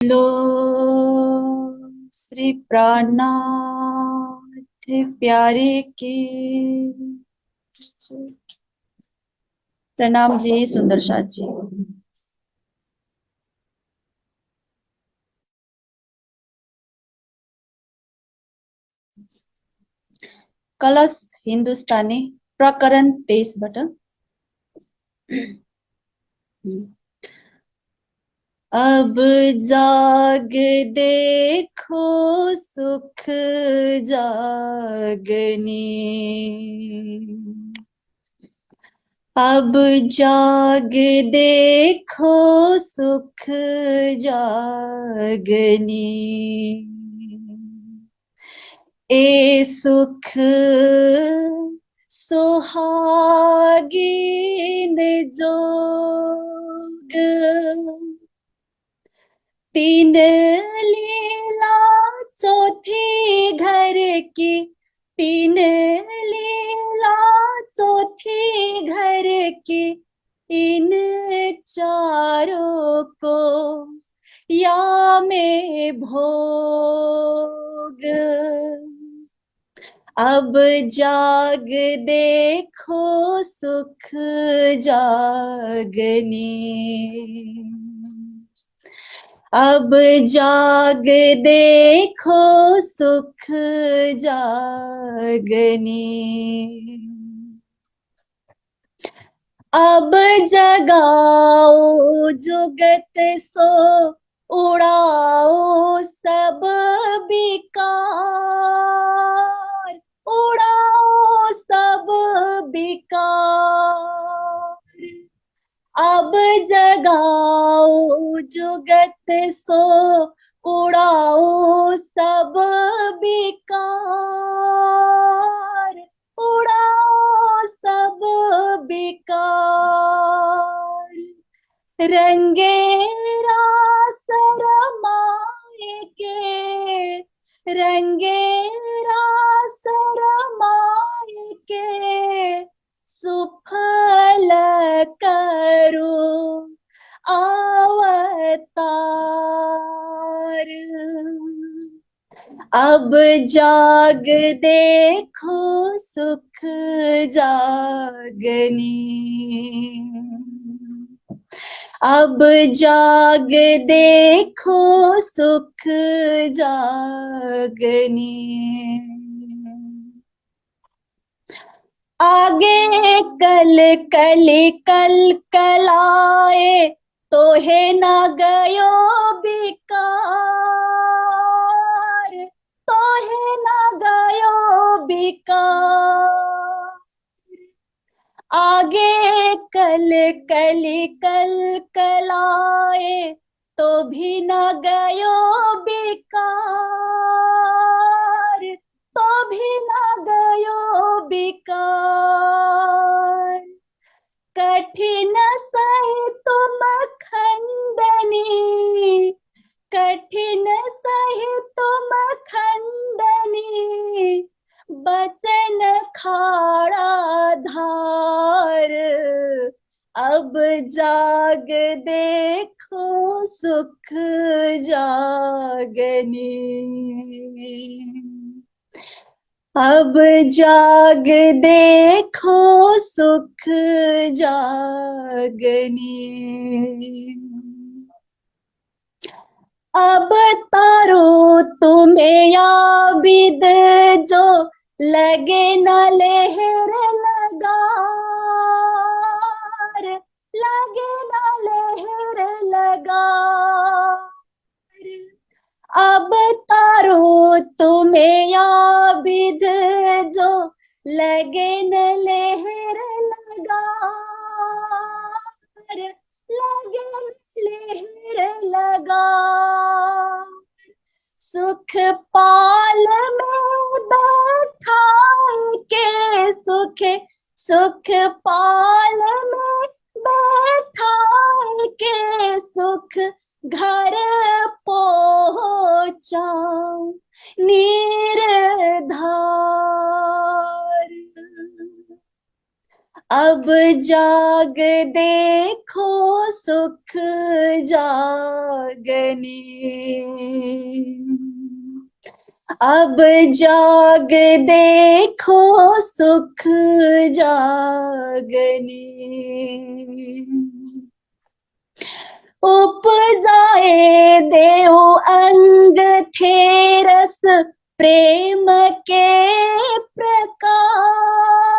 लो श्री प्राणनाथ प्यारे की। प्रणाम जी सुंदर साथ जी। कलश हिंदुस्तानी प्रकरण 23 बाट। अब जाग देखो सुख जागनी। अब जाग देखो सुख जागनी। ए सुख सुहागिन जोग। तीन लीला चौथी घर की। तीन लीला चौथी घर की। इन चारों को या में भोग। अब जाग देखो सुख जागनी। अब जाग देखो सुख जागनी। अब जगाओ जुगत सो उड़ाओ सब विकार। उड़ाओ सब विकार। अब जगाओ जुगत सो उड़ाओ सब विकार। उड़ाओ सब विकार। रंगे रास रमाए के। रंगे रास रमाए के। सुफल करो अवतार। अब जाग देखो सुख जागनी। अब जाग देखो सुख जागनी। आगे कल कल कल कलाए तो है ना गयो बिकार। तो है ना गयो बिकार। आगे कल कल कल कलाए तो भी न गयो बेकार। तो भी न गयो बेकार। कठिन सही तुम खंडनी। कठिन सही तुम खंडनी। बचन खाड़ा धार। अब जाग देखो सुख जागनी। अब जाग देखो सुख जागनी। अब तारो तुम्हें आबिद जो लगे न लहर लगार। लगे न लहर लगार। अब तारो तुम्हें आबिद जो लगे न लहर लगार। लगे लहर लगा। सुख पाल में बैठा के। सुख सुख पाल में बैठा के। सुख घर पहुंचा निर्धार। अब जाग देखो सुख जागनी, अब जाग देखो सुख जागनी, उपजाए देव अंग थे रस प्रेम के प्रकार,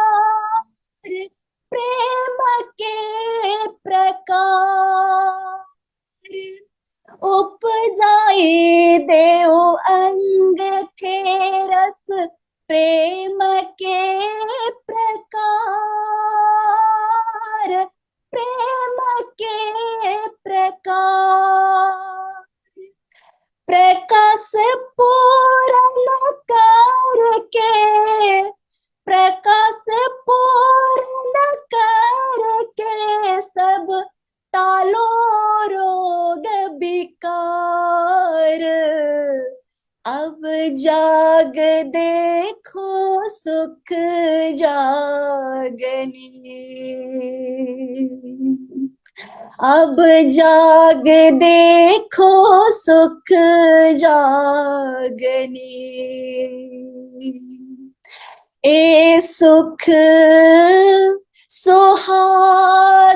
प्रेम के प्रकार, उपजाए देव अंग थे रस प्रेम के प्रकार, प्रेम के प्रकार, प्रकाश पूर्ण करके, प्रकाश पूर्ण करके सब टालो रोग विकार, अब जाग देखो सुख जागनी, अब जाग देखो सुख जागनी, ए सुख सुहागिन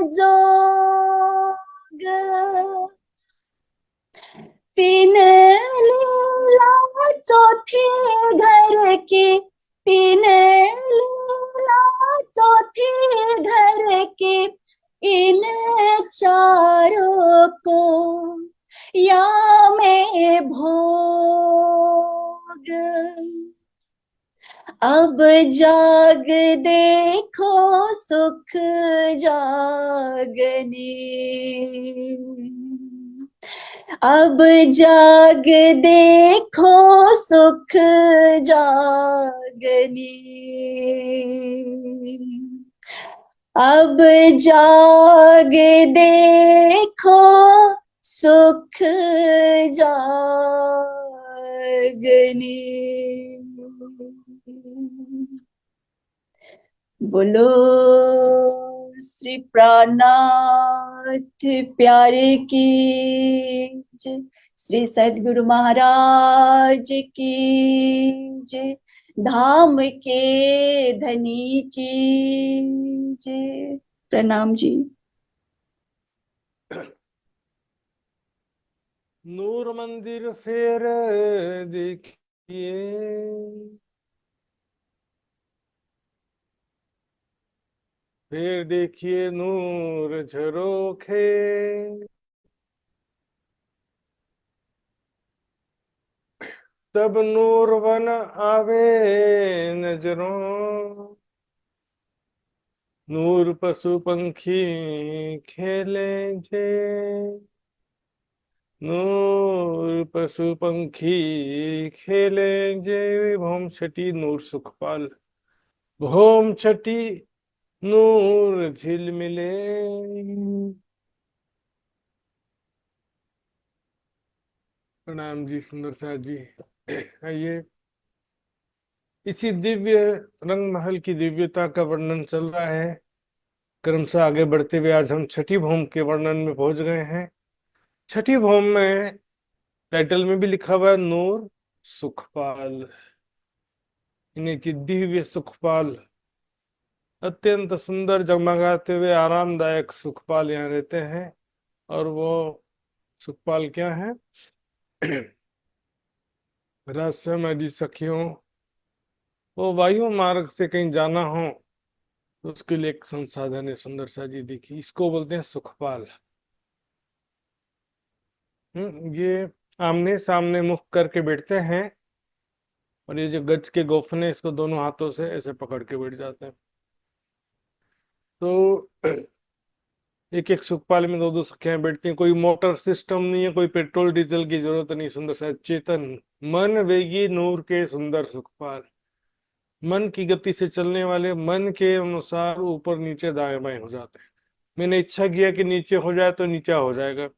जोग, तीन लीला चौथी घर की, तीन लीला चौथी घर की, इन चारों को या में भोग, अब जाग देखो सुख जागनी, अब जाग देखो सुख जागनी, अब जाग देखो सुख जागनी। बोलो श्री प्राणनाथ प्यारे की जय, श्री सद्गुरु महाराज की जय, धाम के धनी की जय। प्रणाम जी। नूर मंदिर फिर देखिए, फिर देखिए नूर झरोखे, तब नूर बन आवे नजरों, नूर पशु पंखी खेले जे, नूर पशु पंखी खेले जे। भोम छठी नूर सुखपाल, भोम छठी नूर झिलमिले। प्रणाम जी सुंदर साथ जी। आइए, इसी दिव्य रंग महल की दिव्यता का वर्णन चल रहा है। क्रमशः आगे बढ़ते हुए आज हम छठी भौम के वर्णन में पहुंच गए हैं। छठी भौम में टाइटल में भी लिखा हुआ है नूर सुखपाल, यानी कि दिव्य सुखपाल, अत्यंत सुंदर जगमगाते हुए आरामदायक सुखपाल यहाँ रहते हैं। और वो सुखपाल क्या है? रहस्यमयी सखियों, वो वायु मार्ग से कहीं जाना हो तो उसके लिए एक संसाधन है। सुंदर सा जी देखिए, इसको बोलते हैं सुखपाल। ये आमने सामने मुख करके बैठते हैं और ये जो गज के गोफने इसको दोनों हाथों से ऐसे पकड़ के बैठ जाते हैं। तो एक एक सुखपाल में दो दो सखियां बैठती हैं। कोई मोटर सिस्टम नहीं है, कोई पेट्रोल डीजल की जरूरत नहीं। सुंदर सा चेतन मन वेगी नूर के सुंदर सुखपाल, मन की गति से चलने वाले, मन के अनुसार ऊपर नीचे दाएं बाएं हो जाते हैं। मैंने इच्छा किया कि नीचे हो जाए तो नीचा हो जाएगा,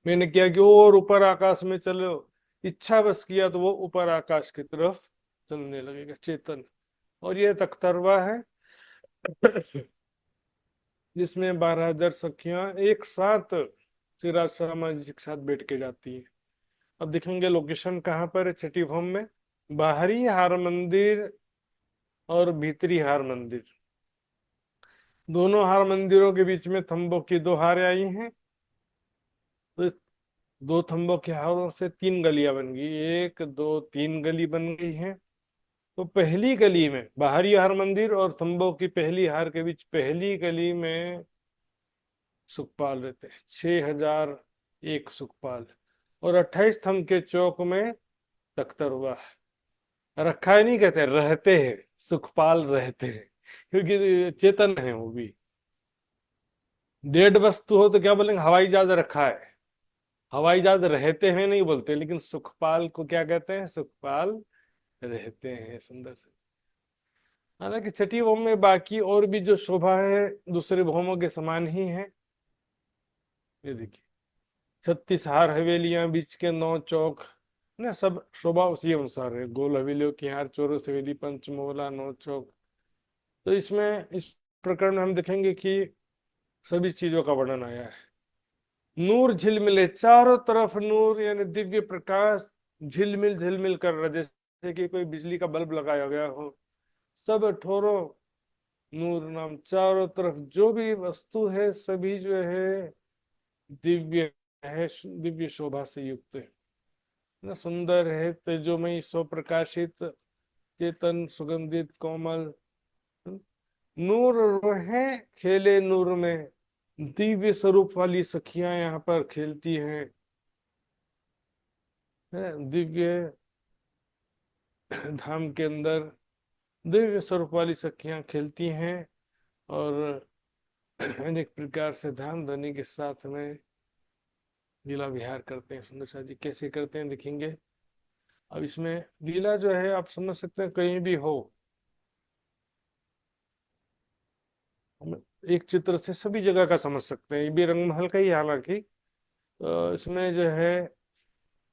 मैंने किया कि और ऊपर आकाश में चलो, इच्छा बस किया तो वो ऊपर आकाश की तरफ चलने लगेगा चेतन। और ये तख्तरवा है जिसमें 12,000 सखियां एक साथ श्री राधा माँ जी के साथ बैठ के जाती है। अब देखेंगे लोकेशन कहाँ पर है, छठी भूम में। बाहरी हार मंदिर और भीतरी हार मंदिर, दोनों हार मंदिरों के बीच में थंबों की दो हारें आई हैं। तो इस दो थंबों के हारों से तीन गलियां बन गई, एक दो तीन गली बन गई हैं। तो पहली गली में बाहरी हार मंदिर और थंबों की पहली हार के बीच पहली गली में सुखपाल रहते हैं, 6,001 सुखपाल। और 28 थंब के चौक में तख्तर हुआ है। रखा है नहीं कहते, रहते हैं, सुखपाल रहते हैं, क्योंकि चेतन है वो भी। डेड वस्तु हो तो क्या बोलेंगे, हवाई जहाज रखा है। हवाई जहाज रहते हैं नहीं बोलते, लेकिन सुखपाल को क्या कहते हैं, सुखपाल रहते हैं। सुंदर से। हालांकि छठी भौम में बाकी और भी जो शोभा है दूसरे भौमों के समान ही है। ये देखिए, 36 हार हवेलियां, बीच के 9 चौक ना, सब शोभा उसी अनुसार है। गोल हवेलियों की हार, चौरस हवेली, पंचमोहला, 9 चौक। तो इसमें इस प्रकरण में हम देखेंगे कि सभी चीजों का वर्णन आया है। नूर झिलमिले, चारों तरफ नूर यानी दिव्य प्रकाश झिलमिल झिलमिल कर रहा, जैसे कि कोई बिजली का बल्ब लगाया गया हो। सब ठोरों नूर नाम, चारों तरफ जो भी वस्तु है सभी जो है दिव्य है, दिव्य शोभा से युक्त है ना, सुंदर है, तेजोमयी, स्वप्रकाशित, चेतन, सुगंधित, कोमल। नूर है खेले नूर में, दिव्य स्वरूप वाली सखियां यहाँ पर खेलती हैं। दिव्य धाम के अंदर दिव्य स्वरूप वाली सखियां खेलती हैं और अनेक प्रकार से ध्यान धनी के साथ में लीला विहार करते हैं। सुंदर शाह जी कैसे करते हैं देखेंगे। अब इसमें लीला जो है आप समझ सकते हैं कहीं भी हो, हम एक चित्र से सभी जगह का समझ सकते हैं। ये भी रंगमहल का ही, हालांकि इसमें जो है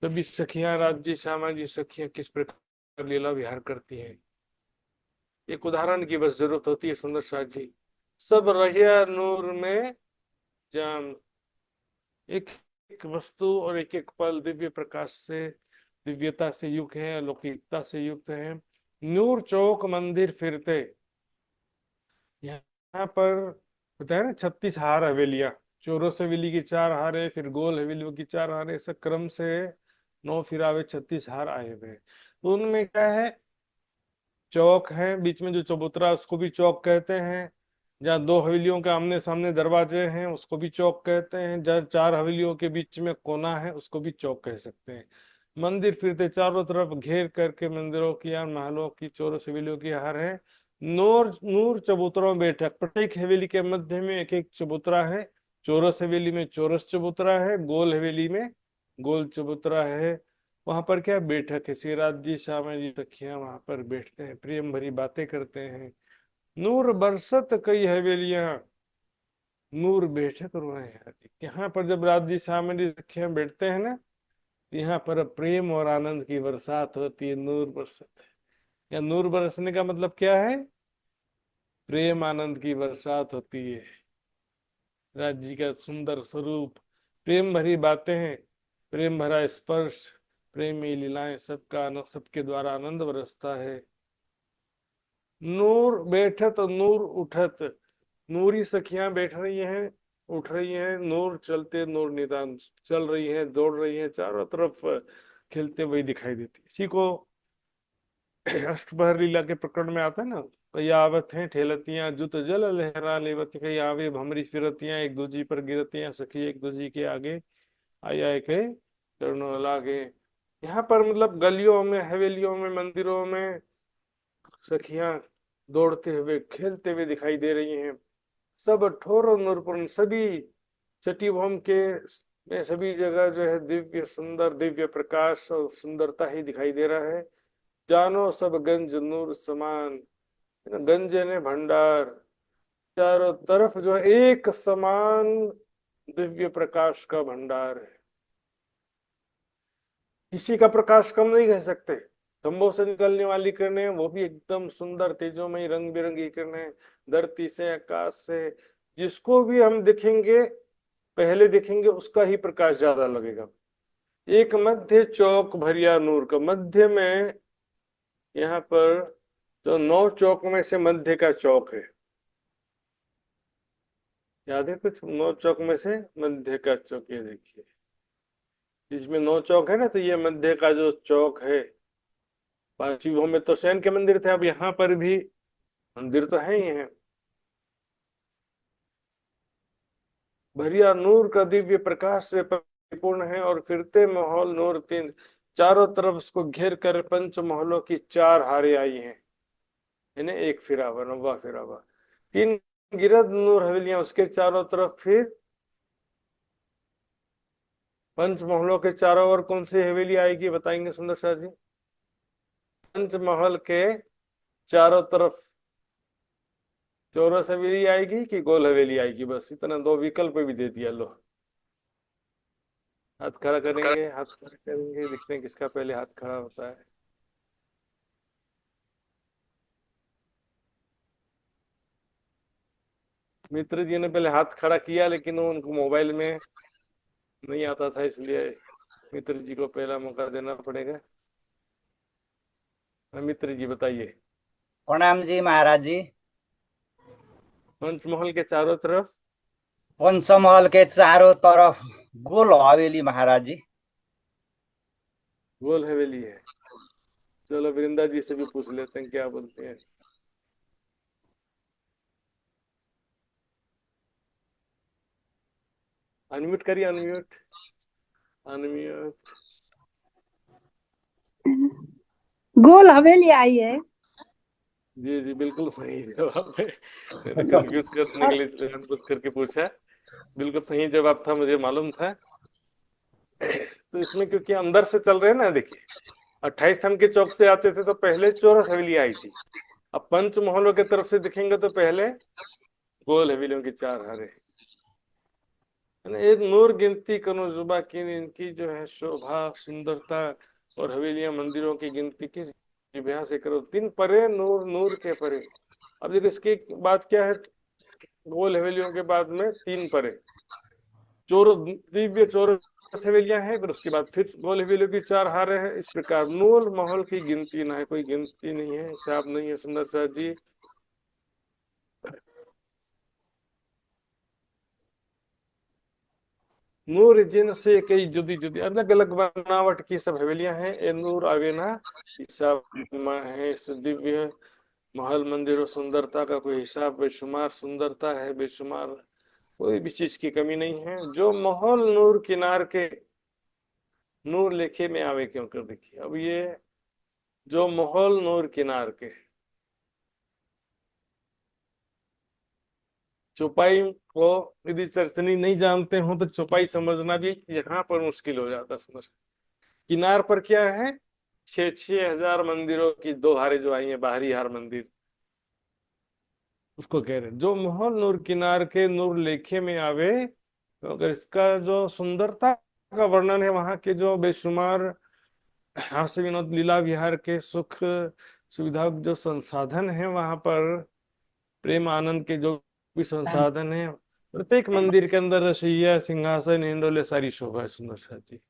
सभी सखियां, राज्य श्यामा जी सखियां किस प्रकार लीला विहार करती हैं, एक उदाहरण की बस जरूरत होती है। सुंदर शाह जी, सब रहिया नूर में जान, एक एक वस्तु और एक एक पल दिव्य प्रकाश से, दिव्यता से युक्त है, अलौकिकता से युक्त है। नूर चौक मंदिर फिरते, यहाँ पर बताया ना 36 हार हवेलियां, चौरस हवेली की 4 हारे, फिर गोल हवेलियों की 4 हारे, ऐसा क्रम से 9 फिरावे 36 हार आए हुए हैं। तो उनमें क्या है, चौक है बीच में, जो चबूतरा उसको भी चौक कहते हैं। जहाँ 2 हवेलियों के आमने सामने दरवाजे हैं उसको भी चौक कहते हैं। जहाँ 4 हवेलियों के बीच में कोना है उसको भी चौक कह सकते हैं। मंदिर फिरते, चारों तरफ घेर करके मंदिरों की या महलों की, चौरस हवेलियों की हार है। नूर नूर चबूतरों में बैठक, प्रत्येक हवेली के मध्य में एक एक चबूतरा है। चौरस हवेली में चौरस चबूतरा है, गोल हवेली में गोल चबूतरा है। वहां पर क्या बैठक है, श्रीराज जी श्यामा जी सखियां वहां पर बैठते हैं, प्रेम भरी बातें करते हैं। नूर बरसत कई हवेलियां, नूर बैठक रोए हैं। यहाँ पर जब राज जी श्यामा जी सखियां बैठते हैं ना, यहाँ पर प्रेम और आनंद की बरसात होती है, नूर बरसत है। या नूर बरसने का मतलब क्या है, प्रेम आनंद की बरसात होती है। राज जी का सुंदर स्वरूप, प्रेम भरी बातें हैं, प्रेम भरा स्पर्श, प्रेमी लीलाएं, सबके द्वारा आनंद बरसता है। नूर बैठत नूर उठत, नूरी सखियां बैठ रही हैं, उठ रही हैं, नूर चलते नूर निदान, चल रही हैं, दौड़ रही हैं, चारों तरफ खेलते हुए दिखाई देती है। इसी को अष्टपहर लीला के प्रकरण में आता है ना, कई आवत हैं ठेलतियां, जुत जल लहरा लेवती, कई आवे भमरी फिरतियां, एक दूजी पर गिरतियां, सखी एक दूजी के आगे, आई आए के चरणों लागे। यहाँ पर मतलब गलियों में, हवेलियों में, मंदिरों में सखियां दौड़ते हुए खेलते हुए दिखाई दे रही हैं। सब ठोर और नूरपूर्ण, सभी छठी भौम के में सभी जगह जो है दिव्य सुंदर, दिव्य प्रकाश और सुंदरता ही दिखाई दे रहा है। जानो सब गंज नूर समान, गंज ने भंडार, चारों तरफ जो है एक समान दिव्य प्रकाश का भंडार है। किसी का प्रकाश कम नहीं कह सकते, स्तंभों से निकलने वाली किरणें वो भी एकदम सुंदर तेजोमयी रंग बिरंगी किरणें, धरती से आकाश से जिसको भी हम देखेंगे पहले देखेंगे उसका ही प्रकाश ज्यादा लगेगा। एक मध्य चौक भरिया नूर का, मध्य में यहाँ पर तो 9 चौक में से मध्य का चौक है, याद है कुछ? 9 चौक में से मध्य का चौक, ये देखिए इसमें 9 चौक है ना, तो ये मध्य का जो चौक है। पांचवी में तो शैन के मंदिर थे, अब यहाँ पर भी मंदिर तो है ही है। भरिया नूर का दिव्य प्रकाश से परिपूर्ण है और फिरते महल नूर तीन, चारों तरफ उसको घेर कर पंच महलों की 4 हारे आई हैं, यानी एक फिरावा, 9वां फिरावा। 3 गिरद नूर हवेलियां उसके चारों तरफ, फिर पंचमहलों के चारों ओर कौन सी हवेली आएगी बताएंगे सुंदर शाह जी? पंचमहल के चारों तरफ चौरस हवेली आएगी कि गोल हवेली आएगी? बस इतना 2 विकल्प भी दे दिया। लो हाथ खड़ा करेंगे, हाथ खड़ा करेंगे, देखते हैं किसका पहले हाथ खड़ा होता है। मित्र जी ने पहले हाथ खड़ा किया, लेकिन वो उनको मोबाइल में नहीं आता था, इसलिए मित्र जी को पहला मौका देना पड़ेगा। मित्र जी बताइए। प्रणाम जी महाराज जी। पंचमहल के चारों तरफ पंचमहल के चारों तरफ गोल हवेली महाराज जी। गोल हवेली है। चलो वृंदा जी से भी पूछ लेते हैं क्या बोलते हैं। अनम्यूट करिए, अनम्यूट, अनम्यूट। गोल हवेली आई है। जी जी बिल्कुल सही जवाब है। मैंने कंफ्यूज करने के लिए पूछ करके पूछा, बिल्कुल सही जवाब था, मुझे मालूम था। तो इसमें क्योंकि अंदर से चल रहे हैं ना, देखिए 28 थम के चौक से आते थे तो पहले चौरस हवेली आई थी, अब पंचमहलों की तरफ से दिखेंगे तो पहले गोल हवेलियों की 4 हारे। एक नूर गिनती करो जुबा की, इनकी जो है शोभा सुंदरता और हवेलियां मंदिरों की गिनती की जिभ्या से करो। 3 परे नूर, नूर के परे। अब देखो इसकी बात क्या है, गोल हवेलियों के बाद में 3 परे चोर, दिव्य चौरस हवेलियां हैं, फिर उसके बाद फिर गोल हवेलियों की 4 हारे हैं। इस प्रकार नूर महल की गिनती ना है, कोई गिनती नहीं है, हिसाब नहीं है सुंदर शाह जी। नूर जिनसे कई जुदी जुदी अलग अलग बनावट की सब हवेलियां हैं, ए नूर आवेना हिसाब है। इस दिव्य महल मंदिरों सुंदरता का कोई हिसाब बेशुमार सुंदरता है, बेशुमार, कोई भी चीज की कमी नहीं है। जो महल नूर किनार के नूर लेखे में आवे क्यों कर। देखिए अब ये जो महल नूर किनार के, चौपाई को यदि चरचनी नहीं जानते हो तो चौपाई समझना भी यहाँ पर मुश्किल हो जाता है। किनार पर क्या है, 6,000 मंदिरों की 2 हारे जो आई है, बाहरी हार मंदिर, उसको कह रहे हैं। जो महल नूर किनार के नूर लेखे में आवे, तो अगर इसका जो सुंदरता का वर्णन है, वहां के जो बेशुमार हास्य विनोद लीला विहार के सुख सुविधा जो संसाधन है, वहां पर प्रेम आनंद के जो भी संसाधन है, प्रत्येक मंदिर के अंदर रसैया सिंहासन हिंडोले सारी शोभा है सुंदर शाह जी।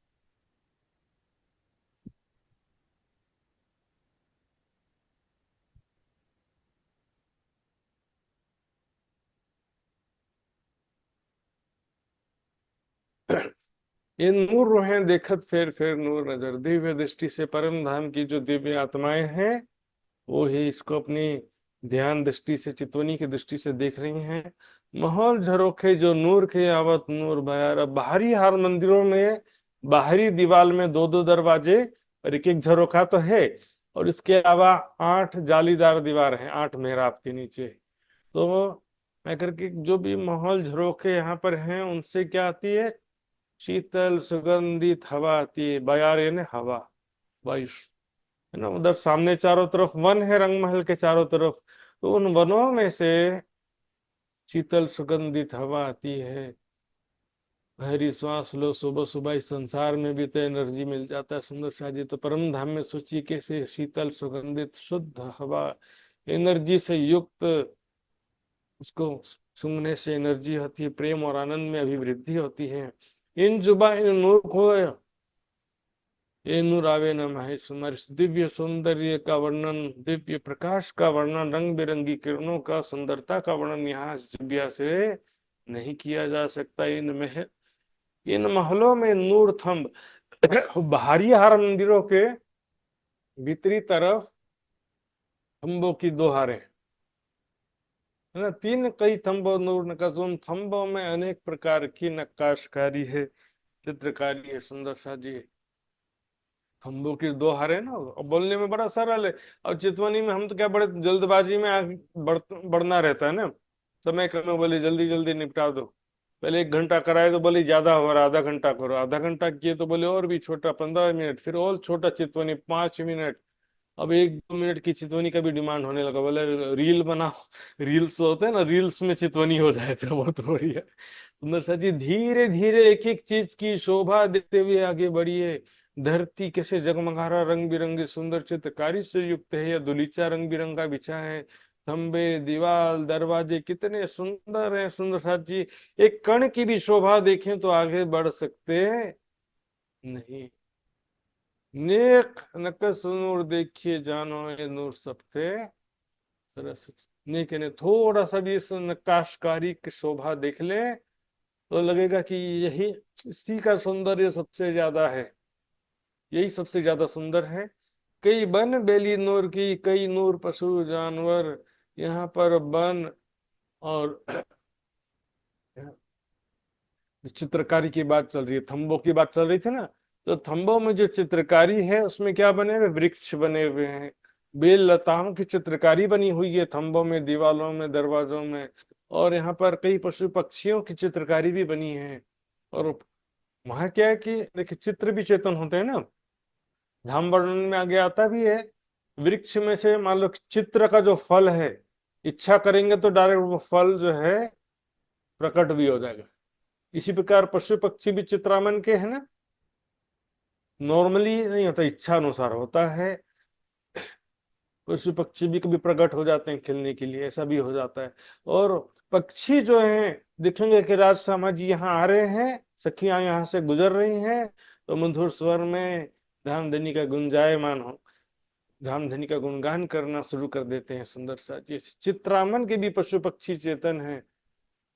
ये नूर रोहें देखत फेर फेर नूर नजर, दिव्य दृष्टि से परम धाम की जो दिव्य आत्माएं हैं वो ही इसको अपनी ध्यान दृष्टि से, चितवनी की दृष्टि से देख रही हैं। महल झरोखे जो नूर के आवत नूर बयार। अब बाहरी हार मंदिरों में बाहरी दीवार में 2-2 दरवाजे और एक एक झरोखा तो है, और इसके अलावा 8 जालीदार दीवार हैं 8 मेहराब के नीचे। तो मैं करके जो भी महल झरोखे यहाँ पर हैं उनसे क्या आती है, शीतल सुगंधित हवा आती है। बयार यानी हवा, वायु है ना। उधर सामने चारों तरफ वन है, रंग महल के चारों तरफ, तो उन वनों में से शीतल सुगंधित हवा आती है। गहरी सांस लो सुबह सुबह, इस संसार में भी तो एनर्जी मिल जाता है। सुंदर शाह जी तो परम धाम में सोचिए कैसे शीतल सुगंधित शुद्ध हवा, एनर्जी से युक्त, उसको सूंघने से एनर्जी होती है, प्रेम और आनंद में अभिवृद्धि होती है। इन जुबा इन नूर को ये नूर आवे न महेश, हमारे इस दिव्य सौंदर्य का वर्णन, दिव्य प्रकाश का वर्णन, रंग बिरंगी किरणों का, सुंदरता का वर्णन यहाँ इस जिब्या से नहीं किया जा सकता। इन महलों में नूर थंब, बाहरी हार मंदिरों के भीतरी तरफ थंबों की दो हारें है ना, तीन कई थंबो नूर नकाश, उन थंबों में अनेक प्रकार की नक्काशकारी है, चित्रकारी है। सुंदर शाह जी खम्भों की दो हारे ना, और बोलने में बड़ा सरल है। और चितवनी में हम तो क्या बड़े जल्दबाजी में आगे बढ़ना रहता है ना, समय कम है, बोले जल्दी जल्दी निपटा दो। पहले 1 घंटा कराए तो बोले ज्यादा हो रहा, आधा घंटा करो, आधा घंटा किए तो बोले और भी छोटा 15 मिनट, फिर और छोटा चितवनी 5 मिनट। अब 1-2 मिनट की चितवनी का भी डिमांड होने लगा, बोले रील बनाओ। रील्स होते हैं ना, रील्स में चितवनी हो जाए तो बहुत बढ़िया। सुंदर सा जी धीरे धीरे एक एक चीज की शोभा देखते हुए आगे बढ़िए। धरती कैसे जगमगा रहा, रंग बिरंगी सुंदर चित्रकारी से युक्त है, या दुलीचा रंग बिरंगा बिछा है। खंबे दीवार दरवाजे कितने सुंदर हैं। सुंदर साथ जी एक कण की भी शोभा देखें तो आगे बढ़ सकते नहीं। नेक नकस नूर देखिए जानो, ये नूर सबसे सरस। नेक ने थोड़ा सा भी इस नक्काशकारी की शोभा देख ले तो लगेगा कि यही, इसी का सौंदर्य सबसे ज्यादा है, यही सबसे ज्यादा सुंदर है। कई बन बेली नूर की, कई नूर पशु जानवर, यहाँ पर बन और चित्रकारी की बात चल रही है, थंबों की बात चल रही थी ना, तो थंबों में जो चित्रकारी है उसमें क्या बने हुए, वृक्ष बने हुए हैं, बेल लताओं की चित्रकारी बनी हुई है थंबों में, दीवालों में, दरवाजों में। और यहाँ पर कई पशु पक्षियों की चित्रकारी भी बनी है। और वहां क्या है कि देखिए चित्र भी चेतन होते हैं ना, धाम वर्णन में आगे आता भी है। वृक्ष में से मान लो चित्र का जो फल है, इच्छा करेंगे तो डायरेक्ट वो फल जो है प्रकट भी हो जाएगा। इसी प्रकार पशु पक्षी भी चित्रामन के है ना, नॉर्मली नहीं होता, इच्छा अनुसार होता है। पशु पक्षी भी कभी प्रकट हो जाते हैं खेलने के लिए, ऐसा भी हो जाता है। और पक्षी जो हैं देखेंगे कि राजशर्मा जी यहाँ आ रहे हैं, सखियां यहाँ से गुजर रही हैं, तो मधुर स्वर में धामधनी का गुंजायमान हो, धामधनी का गुणगान करना शुरू कर देते हैं। सुंदर सा जी चित्रामन के भी पशु पक्षी चेतन है।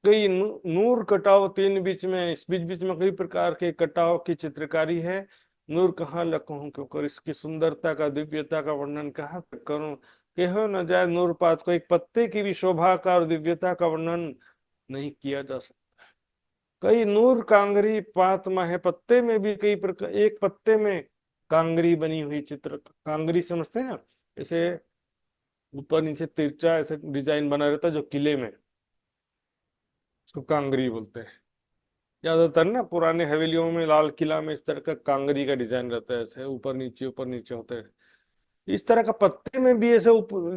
कई नूर कटाव तीन बीच में, इस बीच बीच में कई प्रकार के कटाव की चित्रकारी है। नूर कहाँ लखूं क्यों कर, इसकी सुंदरता का, दिव्यता का वर्णन कहाँ तक करूं, कहो न जाए नूर पात को। एक पत्ते की भी शोभा का और दिव्यता का वर्णन नहीं किया जा सकता। कई नूर कांगरी पात में है, पत्ते में भी कई प्रकार, एक पत्ते में कांगरी बनी हुई चित्र, कांगरी समझते हैं ना, ऐसे ऊपर नीचे तिरछा ऐसे डिजाइन बना रहता है जो किले में, उसको कांगरी बोलते हैं। ज्यादातर ना पुराने हवेलियों में, लाल किला में इस तरह का कांगरी का डिजाइन रहता है, ऐसे ऊपर नीचे होते हैं। इस तरह का पत्ते में भी ऐसे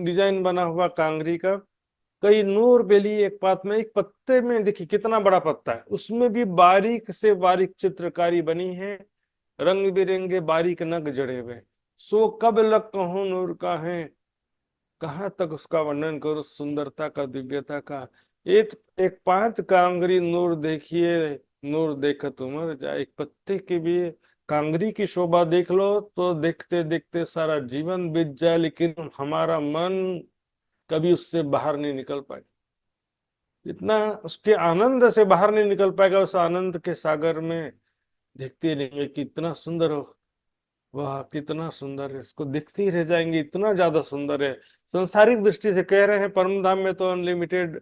डिजाइन बना हुआ कांगरी का। कई नूर बेली एक पात में, एक पत्ते में देखिए कितना बड़ा पत्ता है, उसमें भी बारीक से बारीक चित्रकारी बनी है, रंग बिरंगे बारीक नग जड़े हुए। सो कब लग कहूं नूर का है, कहाँ तक उसका वर्णन करो, सुंदरता का, दिव्यता का। एक एक 5 कांगरी नूर देखिए, नूर देखत उमर जाए। एक पत्ते की भी कांगरी की शोभा देख लो तो देखते देखते सारा जीवन बीत जाए, लेकिन हमारा मन कभी उससे बाहर नहीं निकल पाए, इतना उसके आनंद से बाहर नहीं निकल पाएगा। उस आनंद के सागर में देखते रहेंगे कि इतना सुंदर हो, वाह कितना सुंदर है, इसको देखते ही रह जाएंगे, इतना ज्यादा सुंदर है। संसारिक दृष्टि से कह रहे हैं, परम धाम में तो अनलिमिटेड,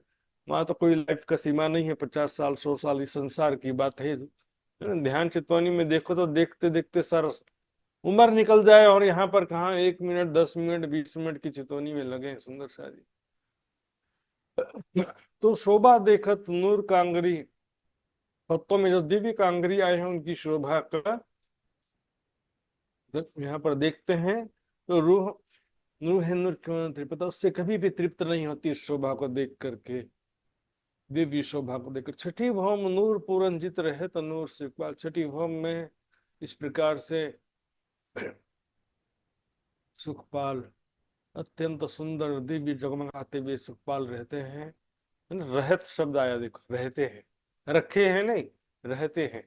वहां तो कोई लाइफ का सीमा नहीं है, 50 साल 100 साल इस संसार की बात है। ध्यान चितवनी में देखो तो देखते देखते सारा उम्र निकल जाए, और यहाँ पर कहाँ 1 मिनट 10 मिनट 20 मिनट की चितवनी में लगे हैं। सुंदर शादी तो शोभा देखत नूर कांगरी, पत्तों में जो दिव्य कांगरी आए हैं उनकी शोभा का यहाँ पर देखते हैं तो रूह, नूर है नूर क्यों तृप्त, उससे कभी भी तृप्त नहीं होती इस शोभा को देख करके। दिव्य शोभा को देखो। छठी भौम नूर पूरंजित रहे तो नूर से इकबाल। छठी भौम में इस प्रकार से सुखपाल अत्यंत सुंदर दिव्य जगमगाते हुए सुखपाल रहते हैं। रहत शब्द आया देखो, रहते हैं, रखे हैं नहीं, रहते हैं।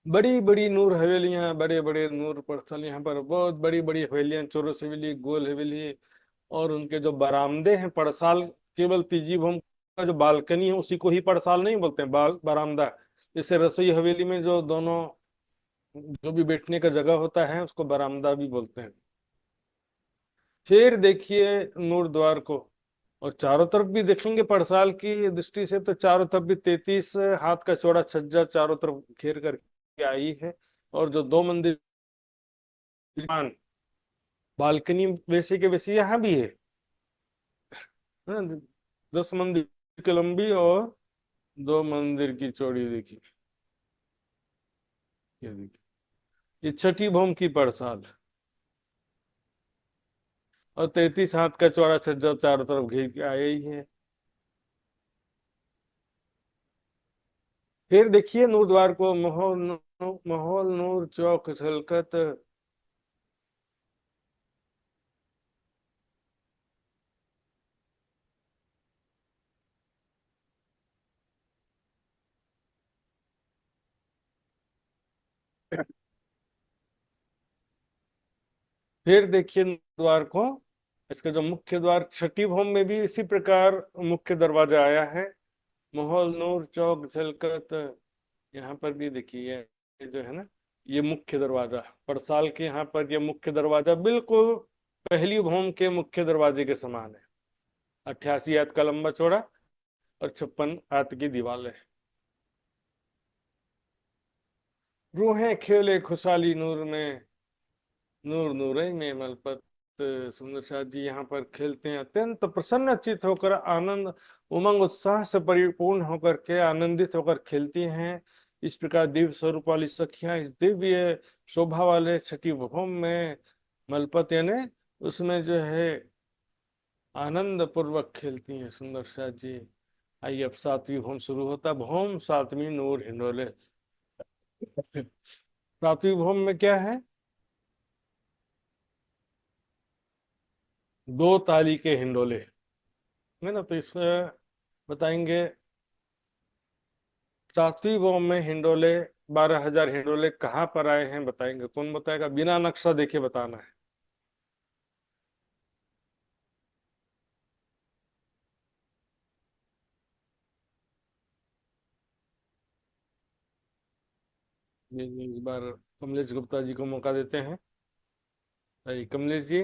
बड़ी बड़ी नूर हवेलियां, बड़े बड़े नूर परस्थल, यहाँ पर बहुत बड़ी बड़ी हवेलियां, चौरस हवेली, गोल हवेली, और उनके जो बरामदे हैं पड़साल। केवल तीजी भूमि का जो बालकनी है उसी को ही पड़साल नहीं बोलते हैं, बरामदा। जैसे रसोई हवेली में जो दोनों जो भी बैठने का जगह होता है उसको बरामदा भी बोलते हैं। फिर देखिए नूर द्वार को, और चारों तरफ भी देखेंगे पड़साल की दृष्टि से तो चारों तरफ भी 33 हाथ का चौड़ा छज्जा चारों तरफ घेर करके आई है। और जो दो मंदिर बालकनी वैसे के वैसे यहाँ भी है ना। 10 मंदिर की लंबी और 2 मंदिर की चौड़ी देखिए। ये देखिए, ये छठी भौम की पड़साल, और 33 हाथ का चौड़ा छज्जा चारों तरफ घेर के आया ही है। फिर देखिए नूर द्वार को, माहौल नूर चौक छलकत। फिर देखिए द्वार को, इसका जो मुख्य द्वार, छठी भौम में भी इसी प्रकार मुख्य दरवाजा आया है। माहौल नूर चौक झलकत, यहाँ पर भी देखिए ये जो है ना, ये मुख्य दरवाजा पड़साल के, यहाँ पर ये मुख्य दरवाजा बिल्कुल पहली भौम के मुख्य दरवाजे के समान है। 88 हाथ का लंबा चौड़ा और 56 हाथ की दीवार है। रूहें खेले खुशहाली नूर में, नूर नूरे में मलपत। सुंदर शाह जी यहाँ पर खेलते हैं, अत्यंत प्रसन्न चित्त होकर, आनंद उमंग उत्साह से परिपूर्ण होकर के आनंदित होकर खेलती हैं। इस प्रकार दिव्य स्वरूप वाली सखियां इस दिव्य शोभा वाले छठी भौम में मलपत यानी उसमें जो है आनंद पूर्वक खेलती हैं। सुंदर शाह जी, आइए अब 7वीं भौम शुरू होता। भौम 7वीं नूर हिंडोले। 7वीं भौम में क्या है? 2 ताली के हिंडोले है ना। तो इसमें बताएंगे 7वीं भौम में हिंडोले, 12,000 हिंडोले कहाँ पर आए हैं बताएंगे। कौन बताएगा? बिना नक्शा देखे बताना है। ये इस बार कमलेश गुप्ता जी को मौका देते हैं। भाई कमलेश जी।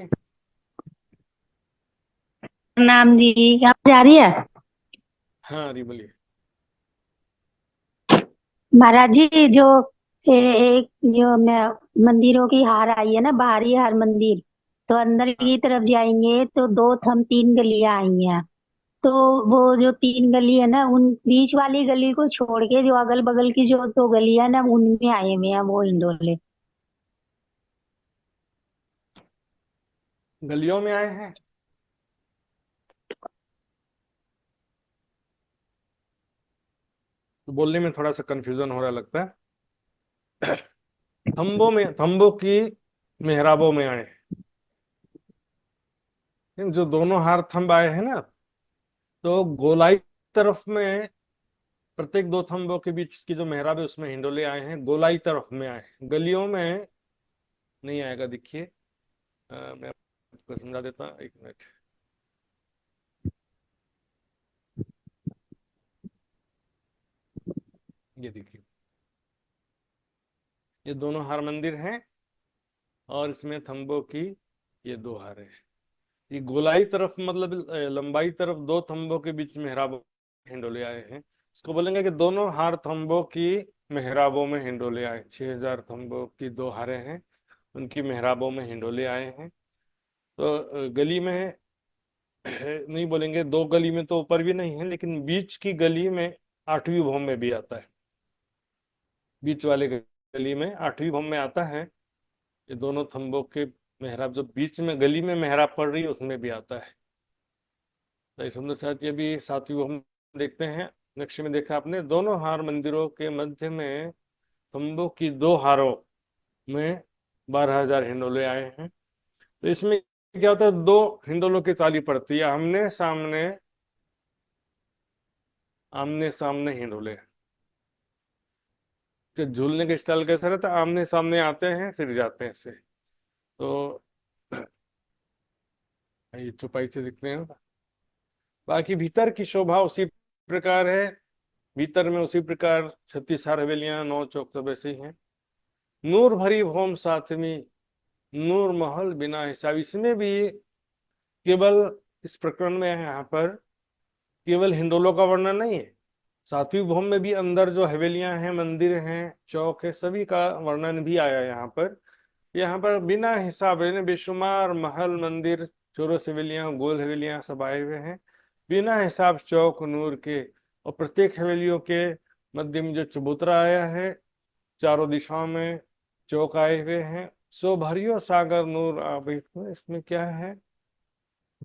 नाम जी क्या जा रही है? हाँ जी बोलिए। महाराज जी जो एक जो मैं मंदिरों की हार आई है ना, बाहरी हार मंदिर, तो अंदर हाँ, की तरफ जाएंगे तो 3 गलियां आई हैं। तो वो जो 3 गली है ना, उन बीच वाली गली को छोड़ के जो अगल बगल की जो 2 गलियां है ना, उनमें आए हुए हैं वो हिंडोले। गलियों में आए हैं। तो बोलने में थोड़ा सा कंफ्यूजन हो रहा लगता है। थंबों में, थंबों की मेहराबों में आए हैं। जो दोनों हार थंब आए हैं ना, तो गोलाई तरफ में प्रत्येक 2 थंबों के बीच की जो मेहराब है उसमें हिंडोले आए हैं। गोलाई तरफ में आए हैं, गलियों में नहीं आएगा। देखिए मैं आपको समझा देता हूँ, 1 मिनट। ये देखिए, ये दोनों हार मंदिर हैं और इसमें थंबों की ये 2 हार हैं। ये गोलाई तरफ मतलब लंबाई तरफ 2 थंबों के बीच मेहराब हिंडोले आए हैं। इसको बोलेंगे कि दोनों हार थंबों की मेहराबों में हिंडोले आए। 6,000 थंबों की 2 हारें हैं, उनकी मेहराबों में हिंडोले आए हैं। तो गली में नहीं बोलेंगे, 2 गली में तो ऊपर भी नहीं है, लेकिन बीच की गली में 8वीं भौम में भी आता है। बीच वाले गली में 8वीं भौम में आता है। ये दोनों थंबों के मेहराब जो बीच में गली में मेहराब पड़ रही है उसमें भी आता है। तो सुंदर साथ ये भी 7वीं भौम देखते हैं, नक्शे में देखा आपने, दोनों हार मंदिरों के मध्य में खंभों की दो हारों में 12,000 हिंडोले आए हैं। तो इसमें क्या होता है, दो हिंडोलों की ताली पड़ती है, आमने सामने हिंडोले। तो झूलने के स्टाइल कैसा रहता है, आमने सामने आते हैं फिर जाते हैं ऐसे। तो ये चौपाई से दिखते हैं। बाकी भीतर की शोभा उसी प्रकार है, भीतर में उसी प्रकार 36 हवेलियां, 9 चौक सब ऐसे ही हैं। नूर भरी भौम सातवीं, नूर महल बिना हिसाब। इसमें भी केवल, इस प्रकरण में है यहाँ पर केवल हिंडोलों का वर्णन नहीं है, सातवीं भौम में भी अंदर जो हवेलियां हैं, मंदिर हैं, चौक है, सभी का वर्णन भी आया है यहाँ पर। यहाँ पर बिना हिसाब यानी बेशुमार महल, मंदिर, चौरस हवेलियां, गोल हवेलियां सब आए हुए हैं, बिना हिसाब चौक नूर के। और प्रत्येक हवेलियों के मध्य में जो चबूतरा आया है, चारों दिशाओं में चौक आए हुए हैं, सो भरियो सागर नूर आवे। इसमें क्या है,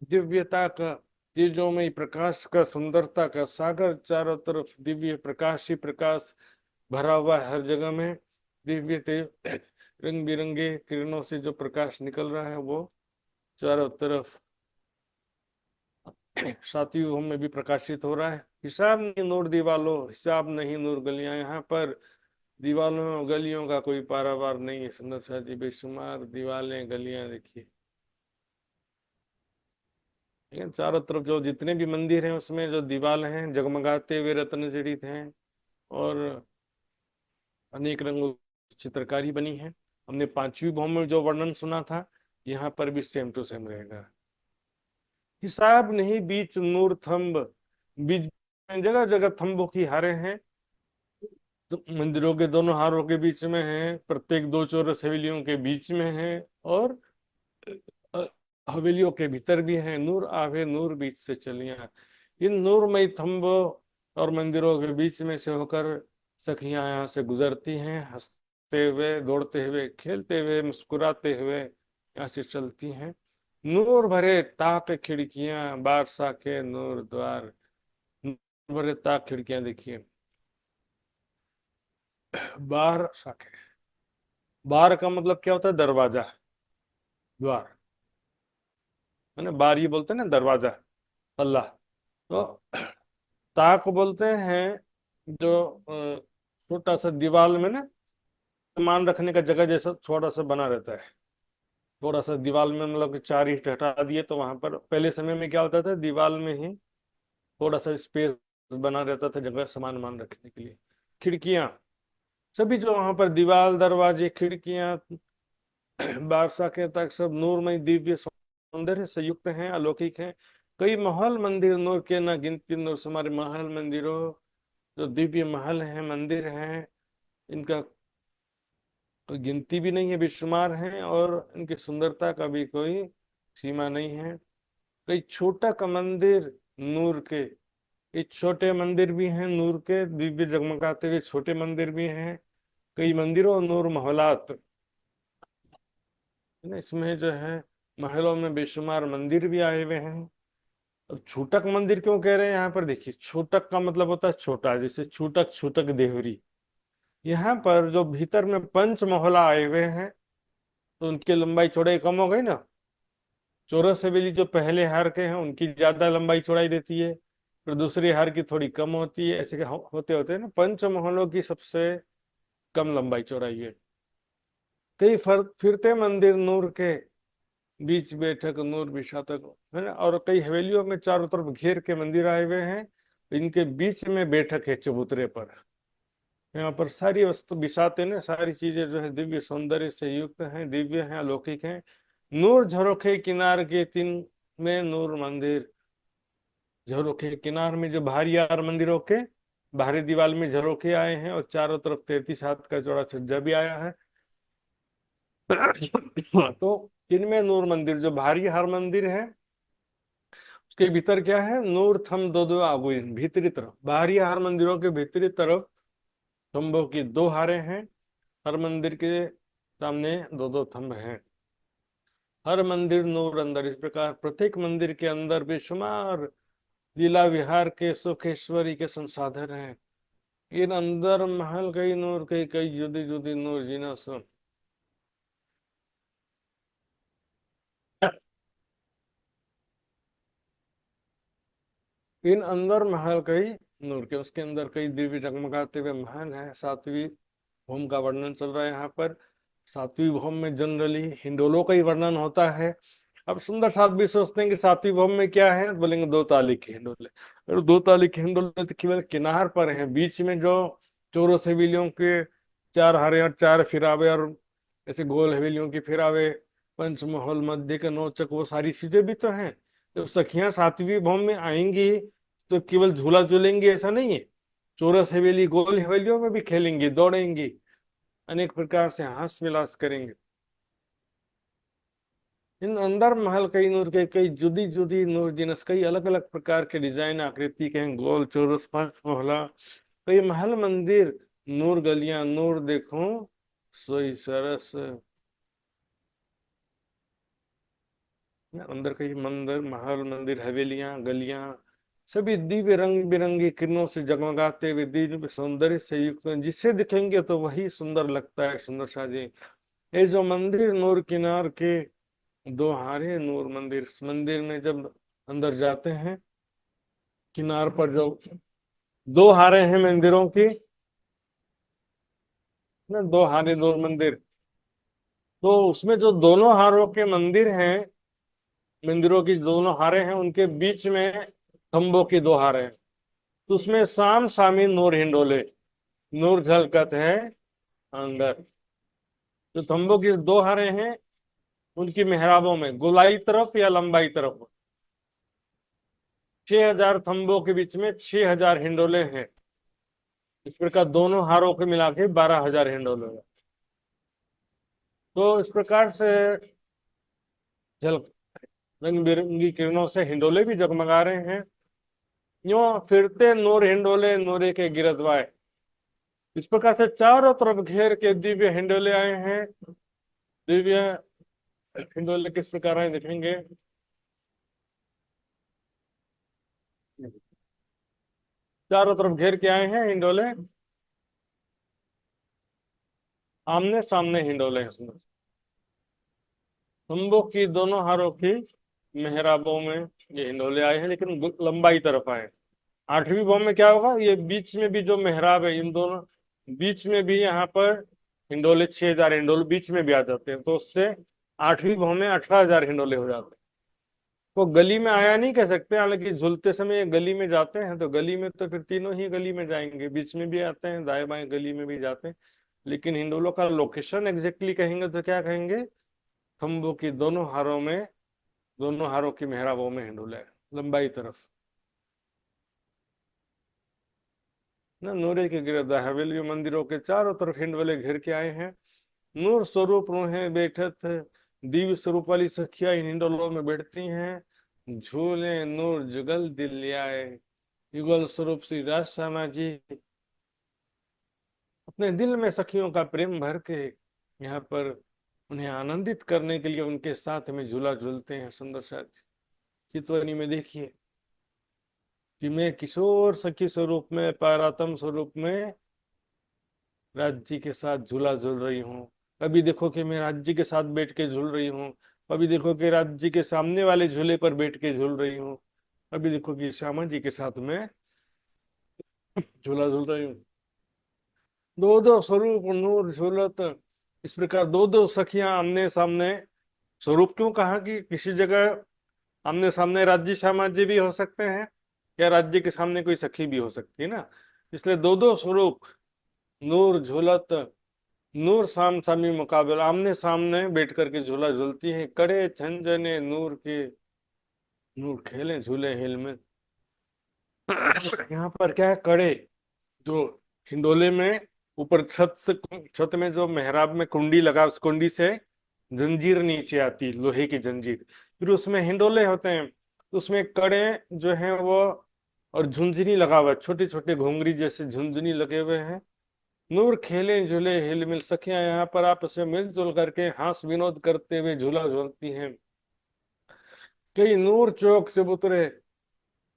दिव्यता का, चीजों में प्रकाश का, सुंदरता का सागर, चारों तरफ दिव्य प्रकाश ही प्रकाश भरा हुआ है, हर जगह में दिव्य रंग बिरंगे किरणों से जो प्रकाश निकल रहा है वो चारों तरफ सातवीं भौम में भी प्रकाशित हो रहा है। हिसाब नहीं नूर दीवालों, हिसाब नहीं नूर गलियां। यहाँ पर दीवालों गलियों का कोई पारावार नहीं है। सुंदर सा जी, बेशुमार दीवालें गलियां देखिए। लेकिन चारों तरफ जो जितने भी मंदिर हैं उसमें जो दीवाल हैं जगमगाते हुए रत्न जड़ित हैं और अनेक रंगों की चित्रकारी बनी है। हमने पांचवी भौम में जो वर्णन सुना था, यहाँ पर भी सेम टू सेम रहेगा। हिसाब नहीं बीच नूर थंब, बीच जगह जगह थंबों की हारें हैं, तो मंदिरों के दोनों हारों के बीच में है, प्रत्येक दो चौरस हवेलियों के बीच में है, और अ, हवेलियों के भीतर भी है। नूर आवे नूर बीच से चलियां, इन नूरमय थंबों और मंदिरों के बीच में से होकर सखियां यहाँ से गुजरती हैं, हंसते हुए, दौड़ते हुए, खेलते हुए, मुस्कुराते हुए यहाँ से चलती हैं। नूर भरे ताक खिड़कियां, बार साके नूर द्वार। नूर भरे ताक खिड़कियां देखिए, बार साके, बार का मतलब क्या होता है, दरवाजा, द्वार, है ना, बार ये बोलते हैं ना, दरवाजा, पल्ला। तो ताक बोलते हैं जो छोटा सा दीवार में ना सामान रखने का जगह जैसा थोड़ा सा बना रहता है, थोड़ा सा दीवार में, मतलब कि 4 ईंट हटा दिए तो वहां पर पहले समय में क्या होता था, दीवार में ही थोड़ा सा स्पेस बना रहता था जगह सामान मान रखने के लिए। खिड़कियां, सभी जो वहां पर दीवार, दरवाजे, खिड़कियां, बारसा के तक सब नूरमय दिव्य सौंदर्य से युक्त हैं, अलौकिक हैं। कई महल मंदिर नूर के ना गिनती नूर। हमारे महल मंदिरों, जो दिव्य महल हैं, मंदिर हैं, इनका कोई गिनती भी नहीं है, बेशुमार हैं, और इनकी सुंदरता का भी कोई सीमा नहीं है। कई छोटा का मंदिर नूर के, ये छोटे मंदिर भी हैं नूर के, दिव्य जगमगाते हुए छोटे मंदिर भी हैं। कई मंदिरों नूर महलात, है ना, इसमें जो है महलों में बेशुमार मंदिर भी आए हुए हैं। अब छूटक मंदिर क्यों कह रहे हैं यहाँ पर, देखिए छूटक का मतलब होता है छोटा, जैसे छूटक, छूटक देवरी। यहाँ पर जो भीतर में पंच मोहल्ला आए हुए हैं तो उनकी लंबाई चौड़ाई कम हो गई ना। चौरस हवेली जो पहले हार के हैं उनकी ज्यादा लंबाई चौड़ाई देती है, फिर दूसरे हार की थोड़ी कम होती है, ऐसे होते होते ना पंच मोहल्लों की सबसे कम लंबाई चौड़ाई है। कई फिरते मंदिर नूर के, बीच बैठक नूर विशातक, है ना, और कई हवेलियों में चारों तरफ घेर के मंदिर आए हुए हैं, इनके बीच में बैठक है चबूतरे पर। यहाँ पर सारी वस्तु बिसाते ने, सारी चीजें जो है दिव्य सौंदर्य से युक्त हैं, दिव्य हैं, अलौकिक हैं। नूर झरोखे किनार के तीन में नूर मंदिर, झरोखे किनार में जो बाहरी यार मंदिरों के बाहरी दीवार में झरोखे आए हैं, और चारों तरफ 33 हाथ का चौड़ा छज्जा भी आया है। तो इनमें नूर मंदिर, जो बाहरी हर मंदिर है उसके भीतर क्या है, नूर थम दो दो आगुई, भीतरी तरफ, बाहरी हर मंदिरों के भीतरी तरफ थंबों की 2 हारें हैं। हर मंदिर के सामने 2-2 थंब हैं। हर मंदिर नूर अंदर, इस प्रकार प्रत्येक मंदिर के अंदर बेशुमार लीला विहार के सुखेश्वरी के संसाधन हैं। इन अंदर महल कई नूर कई कई जुदी जुदी नूर जीना सुन। इन अंदर महल कई नूर के, उसके अंदर कई दिव्य जगमगाते हुए महल हैं। सातवीं भौम का वर्णन चल रहा है यहाँ पर। सातवीं भौम में जनरली हिंडोलों का ही वर्णन होता है। अब सुंदर साथ भी सोचते हैं कि सातवीं भौम में क्या है, बोलेंगे दो ताली के हिंडोले। और दो ताली के हिंडोले तो केवल किनार पर हैं, बीच में जो चौरस हवेलियों के चार हारे और चार फिरावे और ऐसे गोल हवेलियों के फिरावे, पंचमहल मध्य के नौचक, वो सारी चीजें भी तो हैं। जब सखियां सातवीं भौम में आएंगी तो केवल झूला झूलेंगी ऐसा नहीं है, चौरस हवेली गोल हवेलियों में भी खेलेंगी, दौड़ेंगी, अनेक प्रकार से हास विलास करेंगे। इन अंदर महल कई नूर के कई जुदी जुदी नूर जिनस, कई अलग अलग प्रकार के डिजाइन आकृति के हैं, गोल चौरस पंच मोहला कई महल मंदिर, नूर गलियां नूर देखो सोई सरस। अंदर कई मंदिर महल मंदिर हवेलियां गलियां सभी दिव्य रंग बिरंगी किरणों से जगमगाते हुए दिव्य सौंदर्य से युक्त हैं। जिसे दिखेंगे तो वही सुंदर लगता है। सुंदर शाह जी, ये जो मंदिर नूर किनार के दो हारे नूर मंदिर, इस मंदिर में जब अंदर जाते हैं, किनार पर जो दो हारे हैं मंदिरों की ना, दो हारे नूर मंदिर, तो उसमें जो दोनों हारों के मंदिर हैं, मंदिरों की दोनों हारे हैं, उनके बीच में खंभों की दो हारे हैं। तो उसमें साम सामी नूर हिंडोले, नूर झलकत है अंदर। जो खंभों की दो हारे हैं उनकी मेहराबों में गोलाई तरफ या लंबाई तरफ 6000 खंभों के बीच में 6000 हिंडोले हैं। इस प्रकार दोनों हारों के मिला के 12000 हिंडोले हैं। तो इस प्रकार से झल रंग बिरंगी किरणों से हिंडोले भी जगमगा रहे हैं। यूं फिरते नूर हिंडोले नूरे के गिरदवाए, इस प्रकार से चारों तरफ घेर के दिव्य हिंडोले आए हैं। दिव्य हिंडोले किस प्रकार आए देखेंगे। चारों तरफ घेर के आए हैं हिंडोले, आमने सामने हिंडोले हैं। खंभों की दोनों हारों की मेहराबों में ये हिंडोले आए हैं, लेकिन लंबाई तरफ आए। आठवीं भौम में क्या होगा, ये बीच में भी जो मेहराब है, इन दोनों बीच में भी यहाँ पर हिंडोले 6000 हिंडोले बीच में भी आ जाते हैं, तो उससे आठवीं भौम में 18000 हिंडोले हो जाते हैं। वो गली में आया नहीं कह सकते, हालांकि झूलते समय ये गली में जाते हैं, तो गली में तो फिर तीनों ही गली में जाएंगे, बीच में भी आते हैं, दाएं बाएं गली में भी जाते हैं। लेकिन हिंडोलों का लोकेशन एग्जैक्टली कहेंगे तो क्या कहेंगे, खंभों की दोनों हारों में, दोनों हारों की मेहराबों में हिंडोले लंबाई तरफ ना। नूरे के गिरदा हवेली मंदिरों के चारों तरफ हिंडोले घिर के आए हैं। नूर स्वरूप रूहें बैठत, दिव्य स्वरूप वाली सखिया इन हिंडोलों में बैठती हैं। झूले नूर जुगल दिल आए, युगल स्वरूप श्री राज श्यामा जी अपने दिल में सखियों का प्रेम भर के यहाँ पर उन्हें आनंदित करने के लिए उनके साथ में झूला झूलते हैं। सुंदर साथ चितवनी में देखिए कि मैं किशोर सखी स्वरूप में, पारातम स्वरूप में राज्य के साथ झूला झूल रही हूँ। कभी देखो कि मैं राज्य के साथ बैठ के झूल रही हूँ, कभी देखो कि राज्य के सामने वाले झूले पर बैठ के झूल रही हूँ, कभी देखो कि श्यामा जी के साथ में झूला झूल रही हूँ। दो दो स्वरूप नूर झूलत, इस प्रकार दो दो सखियां आमने सामने। स्वरूप क्यों कहा कि किसी जगह आमने सामने राज्य श्यामा जी भी हो सकते हैं, या राज्य के सामने कोई सखी भी हो सकती है ना, इसलिए दो दो स्वरूप नूर झूलत, नूर साम सामी मुकाबला, आमने सामने बैठ करके झूला झूलती है। कड़े झंझने नूर के, नूर खेले झूले हिल में। यहाँ पर क्या है, कड़े जो हिंडोले में ऊपर छत से, छत में जो मेहराब में कुंडी लगा, उस कुंडी से जंजीर नीचे आती, लोहे की जंजीर, फिर उसमें हिंडोले होते हैं, उसमें कड़े जो हैं वो, और झुंझुनी लगा हुआ है, छोटे छोटे घोंगरी जैसे झुंझुनी लगे हुए हैं। नूर खेले झूले हिल मिल, सखियां यहाँ पर आपस में मिलजुल करके हास विनोद करते हुए झूला झूलती हैं। कई नूर चौक से उतरे,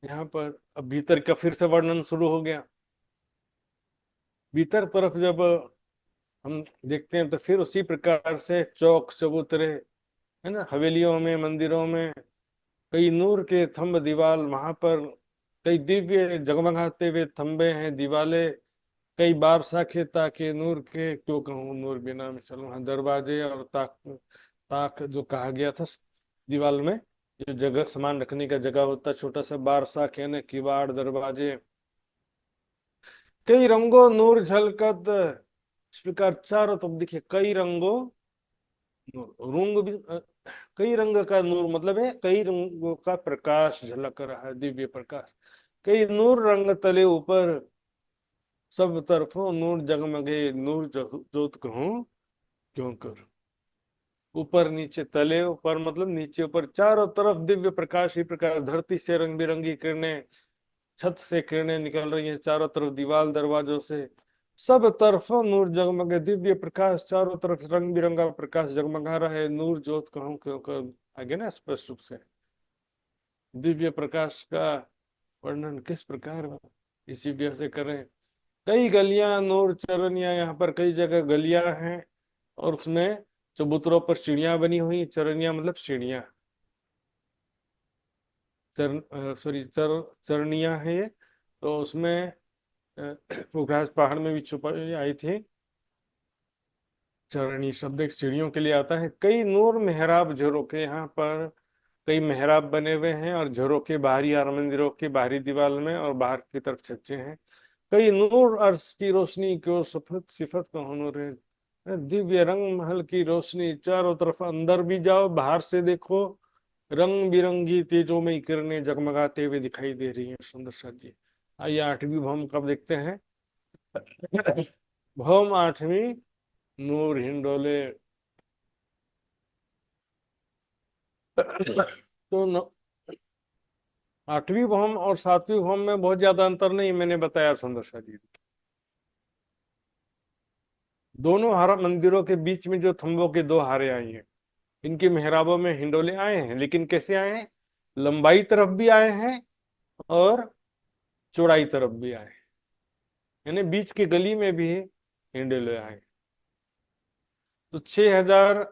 यहाँ पर अब भीतर का फिर से वर्णन शुरू हो गया। भीतर तरफ जब हम देखते हैं तो फिर उसी प्रकार से चौक चबूतरे, है ना, हवेलियों में, मंदिरों में कई नूर के थंब दीवाल, वहां पर कई दिव्य जगमगाते हुए थंबे हैं, दीवाले, कई बार साखे ताके नूर के, क्यों कहूँ नूर बिना मिसल, वहां दरवाजे और ताक, ताक जो कहा गया था दीवाल में, जो जगह सामान रखने का जगह होता, छोटा सा बार साख यानी किवाड़ दरवाजे, कई रंगों नूर झलकत, इस प्रकार चारों तरफ देखिए कई रंगों नूर, रंग भी कई रंग का नूर मतलब है कई रंगों का प्रकाश झलक रहा है, दिव्य प्रकाश, कई नूर रंग तले ऊपर, सब तरफों नूर जगमगे, नूर जोत कहूं क्यों कर, ऊपर नीचे तले, ऊपर मतलब नीचे ऊपर, चारों तरफ दिव्य प्रकाश ही प्रकाश, धरती से रंग बिरंगी किरणें, छत से किरणें निकल रही हैं, चारों तरफ दीवार दरवाजों से, सब तरफों नूर जगमगे, दिव्य प्रकाश, चारों तरफ रंग बिरंगा प्रकाश जगमगा रहा है, नूर जोत कहूं क्यों कर, आगे ना स्पष्ट रूप से दिव्य प्रकाश का वर्णन किस प्रकार इसी व्यय से करें। कई गलियां नूर चरनियां, यहाँ पर कई जगह गलियां हैं और उसमें चबूतरों पर सीढ़ियां बनी हुई, चरनियां मतलब सीढ़ियां, चरनियां है ये, तो उसमें पुखराज पहाड़ में भी छुपाई आई थी, चरनी शब्द एक सीढ़ियों के लिए आता है। कई नूर मेहराब झरोखे, यहाँ पर कई मेहराब बने हुए हैं और झरोखे बाहरी और मंदिरों की बाहरी दीवार में और बाहर की तरफ छज्जे हैं। कई नूर अर्श की रोशनी को सफत सिफत का हुनूर है, दिव्य रंग महल की रोशनी, चारों तरफ अंदर भी जाओ बाहर से देखो, रंग बिरंगी तेजोमयी किरणें जगमगाते हुए दिखाई दे रही हैं। सुंदर सा जी। आइए आठवीं भौम कब देखते हैं। भौम आठवीं, नूर हिंडोले। तो आठवीं भौम और सातवीं भौम में बहुत ज्यादा अंतर नहीं, मैंने बताया सुंदर सा जी। दोनों हर मंदिरों के बीच में जो थंबों के दो हारे आई हैं, इनके मेहराबों में हिंडोले आए हैं, लेकिन कैसे आए हैं, लंबाई तरफ भी आए हैं और चौड़ाई तरफ भी आए हैं, यानी बीच की गली में भी हिंडोले आए। तो 6000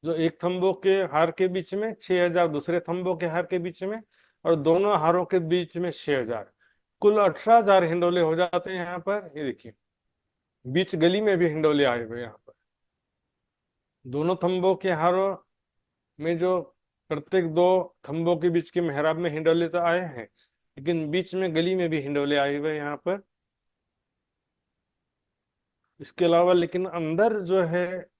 जो एक थंबों के हार के बीच में, 6000 दूसरे थंबों के हार के बीच में, और दोनों हारों के बीच में 6000, कुल 18000 हिंडोले हो जाते हैं। यहाँ पर ये देखिए बीच गली में भी हिंडोले आए हुए, यहाँ पर दोनों थंबों के हारों में जो प्रत्येक दो थंबों के बीच के मेहराब में हिंडोले तो आए हैं, लेकिन बीच में गली में भी हिंडोले आए हुए यहाँ पर। इसके अलावा लेकिन अंदर जो है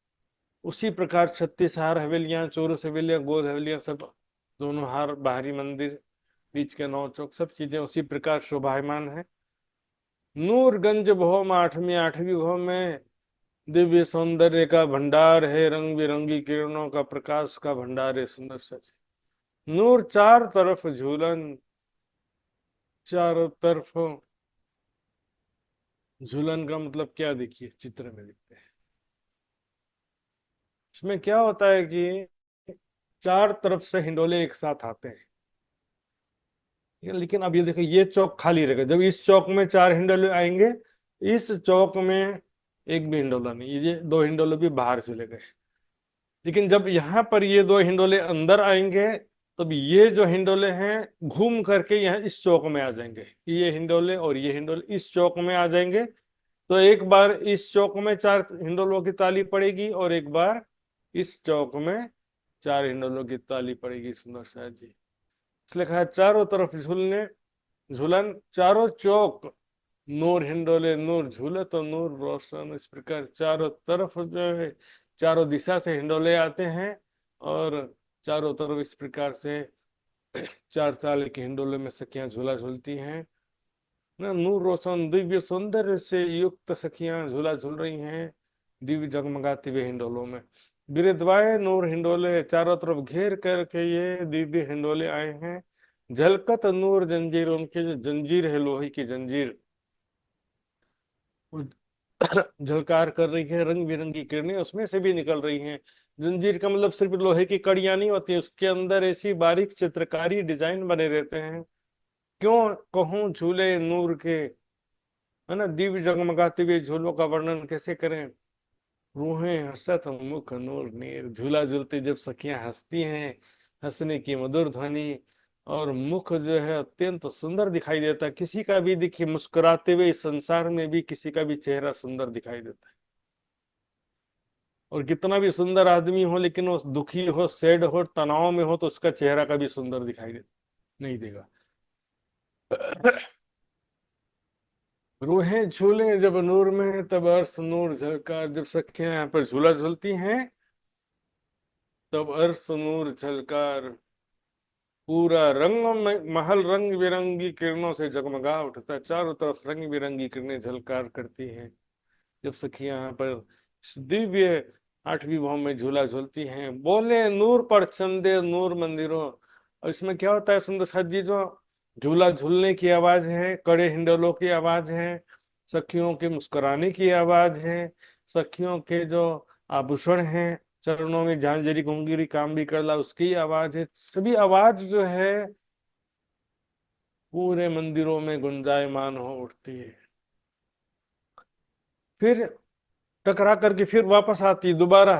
उसी प्रकार 36 हार हवेलियां, चौरस हवेलियां, गोल हवेलियां, सब दोनों हार, बाहरी मंदिर, बीच के 9 चौक, सब चीजें उसी प्रकार शोभायमान है। नूरगंज भौम आठवीं, आठवीं भौम में दिव्य सौंदर्य का भंडार है, रंग बिरंगी किरणों का प्रकाश का भंडार है, सुंदर सच। नूर चार तरफ झूलन, चारों तरफ झूलन का मतलब क्या, देखिए चित्र में लिखते हैं। इसमें क्या होता है कि चार तरफ से हिंडोले एक साथ आते हैं, लेकिन अब ये देखो ये चौक खाली रहेगा, जब इस चौक में 4 हिंडोले आएंगे, इस चौक में एक भी हिंडोला नहीं, ये 2 हिंडोले भी बाहर चले गए। लेकिन जब यहाँ पर ये 2 हिंडोले अंदर आएंगे, तब ये जो हिंडोले हैं घूम करके यहाँ इस चौक में आ जाएंगे, ये हिंडोले और ये हिंडोले इस चौक में आ जाएंगे। तो एक बार इस चौक में 4 हिंडोलों की ताली पड़ेगी और एक बार इस चौक में 4 हिंडोलों की ताली पड़ेगी। सुंदर सा जी। इसलिए कहा चारों तरफ झूलने झूलन, चारों चौक नूर हिंडोले, नूर झूले तो नूर रोशन, इस प्रकार चारों तरफ जो है चारों दिशा से हिंडोले आते हैं और चारों तरफ इस प्रकार से 4 ताल के हिंडोले में सखियां झूला झूलती हैं ना। नूर रोशन दिव्य सौंदर्य से युक्त सखियां झूला झूल रही हैं दिव्य जगमगाते हुए हिंडोलों में। गिरद्वाए नूर हिंडोले, चारों तरफ घेर करके ये दिव्य हिंडोले आए हैं। झलकत नूर जंजीर, उनके जो जंजीर है लोहे की जंजीर, वो झलकार कर रही है, रंग बिरंगी किरणें उसमें से भी निकल रही हैं। जंजीर का मतलब सिर्फ लोहे की कड़ियां नहीं होती, उसके अंदर ऐसी बारीक चित्रकारी डिजाइन बने रहते हैं। क्यों कहूँ झूले नूर के, है ना, दिव्य जगमगाते हुए झूलों का वर्णन कैसे करें। रूहें हसत मुख नूर नीर, झूला झूलते जब सखियां हंसती हैं, हंसने की मधुर ध्वनि, और मुख जो है अत्यंत सुंदर दिखाई देता है। किसी का भी देखिए मुस्कुराते हुए इस संसार में भी किसी का भी चेहरा सुंदर दिखाई देता है। और कितना भी सुंदर आदमी हो, लेकिन वो दुखी हो, सैड हो, तनाव में हो, तो उसका चेहरा कभी सुंदर दिखाई नहीं देगा। रूहें झूले जब नूर में, तब अर्श नूर झलकार, जब सखियां यहाँ पर झूला झूलती हैं तब अर्श नूर झलकार, पूरा महल रंग बिरंगी किरणों से जगमगा उठता है। चारों तरफ रंग बिरंगी किरणें झलकार करती हैं जब सखियां यहाँ पर इस दिव्य आठवीं भौम में झूला झूलती हैं। बोले नूर पर चंदे नूर मंदिरों। और इसमें क्या होता है सुंदर साथ जी, जो झूला झूलने की आवाज है, कड़े हिंडोलों की आवाज है, सखियों के मुस्कुराने की आवाज है, सखियों के जो आभूषण हैं, चरणों में झांझरी घुंघरी काम भी करला, उसकी आवाज है। सभी आवाज जो है पूरे मंदिरों में गुंजायमान हो उठती है। फिर टकरा करके फिर वापस आती है दोबारा।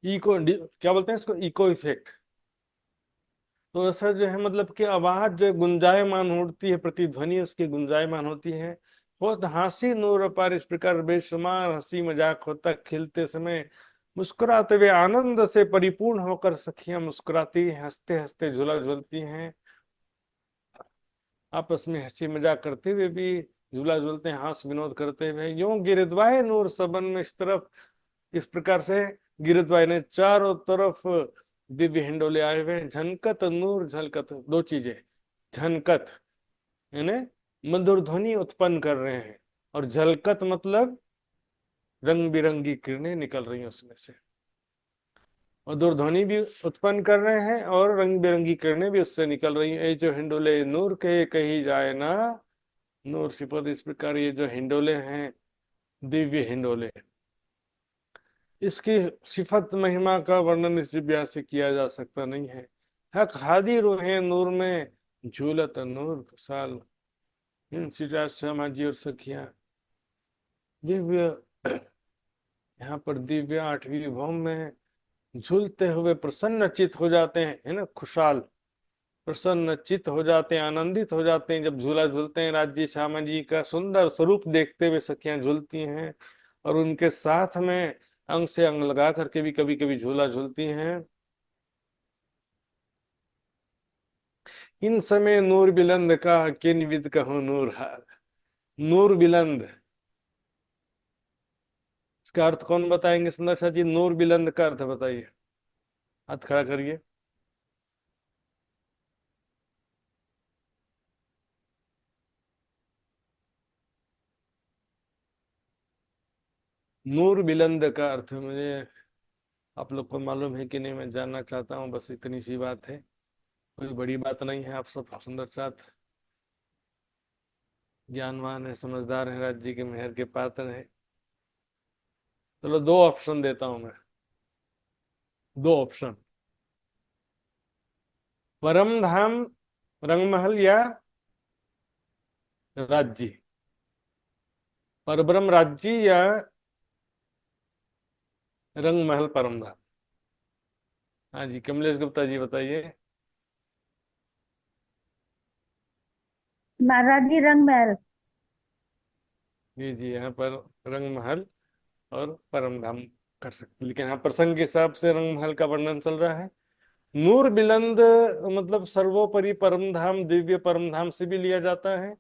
क्या बोलते हैं इसको, इको इफेक्ट। तो ऐसा जो है मतलब कि आवाज जो गुंजायमान उठती है, प्रतिध्वनि उसकी गुंजायमान होती है। बहुत हंसी नूर पार, इस प्रकार बेशुमार हंसी मजाक होता खिलते समय, मुस्कुराते हुए आनंद से परिपूर्ण होकर सखियां मुस्कुराती हंसते हंसते झूला झूलती हैं। आपस में हंसी मजाक करते हुए भी झूला झूलते हैं, हास विनोद करते हुए। यूं गिरद्वाए नूर सबन में, इस तरफ इस प्रकार से गिरद्वाए ने चारों तरफ दिव्य हिंडोले आए हुए हैं। झनकत नूर झलकत, दो चीजें, झनकत यानी मधुर ध्वनि उत्पन्न कर रहे हैं, और झलकत मतलब रंग बिरंगी किरणें निकल रही हैं उसमें से। मधुर ध्वनि भी उत्पन्न कर रहे हैं और रंग बिरंगी किरणें भी उससे निकल रही हैं। ये जो हिंडोले नूर के कही जाए ना, नूर सिपत, इस प्रकार ये जो हिंडोले हैं दिव्य हिंडोले, इसकी सिफत महिमा का वर्णन इस दिव्या से किया जा सकता नहीं है। हक हादी रूहे नूर में, झूलत नूर साल। इन सिराज शर्मा जी और सखियां दिव्य यहाँ पर दिव्य आठवीं भौम में झूलते हुए प्रसन्न चित हो जाते हैं, है ना, खुशहाल प्रसन्न चित हो जाते हैं, आनंदित हो जाते हैं जब झूला झूलते हैं। राज्य श्यामा जी का सुंदर स्वरूप देखते हुए सखियां झूलती हैं, और उनके साथ में अंग से अंग लगा करके भी कभी कभी झूला झूलती हैं। इन समय नूर बिलंद का किन विद कहूं नूर हार। नूर बिलंद, इसका अर्थ कौन बताएंगे सुंदर सा जी? नूर बिलंद का अर्थ बताइए, हाथ खड़ा करिए। नूर बिलंद का अर्थ मुझे आप लोग को मालूम है कि नहीं, मैं जानना चाहता हूँ, बस इतनी सी बात है, कोई बड़ी बात नहीं है। आप सब सुंदर साथ ज्ञानवान है, समझदार है, राज्य के मेहर के पात्र है। चलो दो ऑप्शन देता हूं मैं, दो ऑप्शन, परम धाम रंगमहल या राज्य, परब्रह्म राज्य या रंगमहल परम धाम। हाँ जी, कमलेश गुप्ता जी बताइए। महाराज जी रंग महल। जी जी, यहाँ पर रंगमहल और परम धाम कर सकते, लेकिन यहाँ प्रसंग के हिसाब से रंगमहल का वर्णन चल रहा है। नूर बिलंद मतलब सर्वोपरि परम धाम, दिव्य परम धाम से भी लिया जाता है।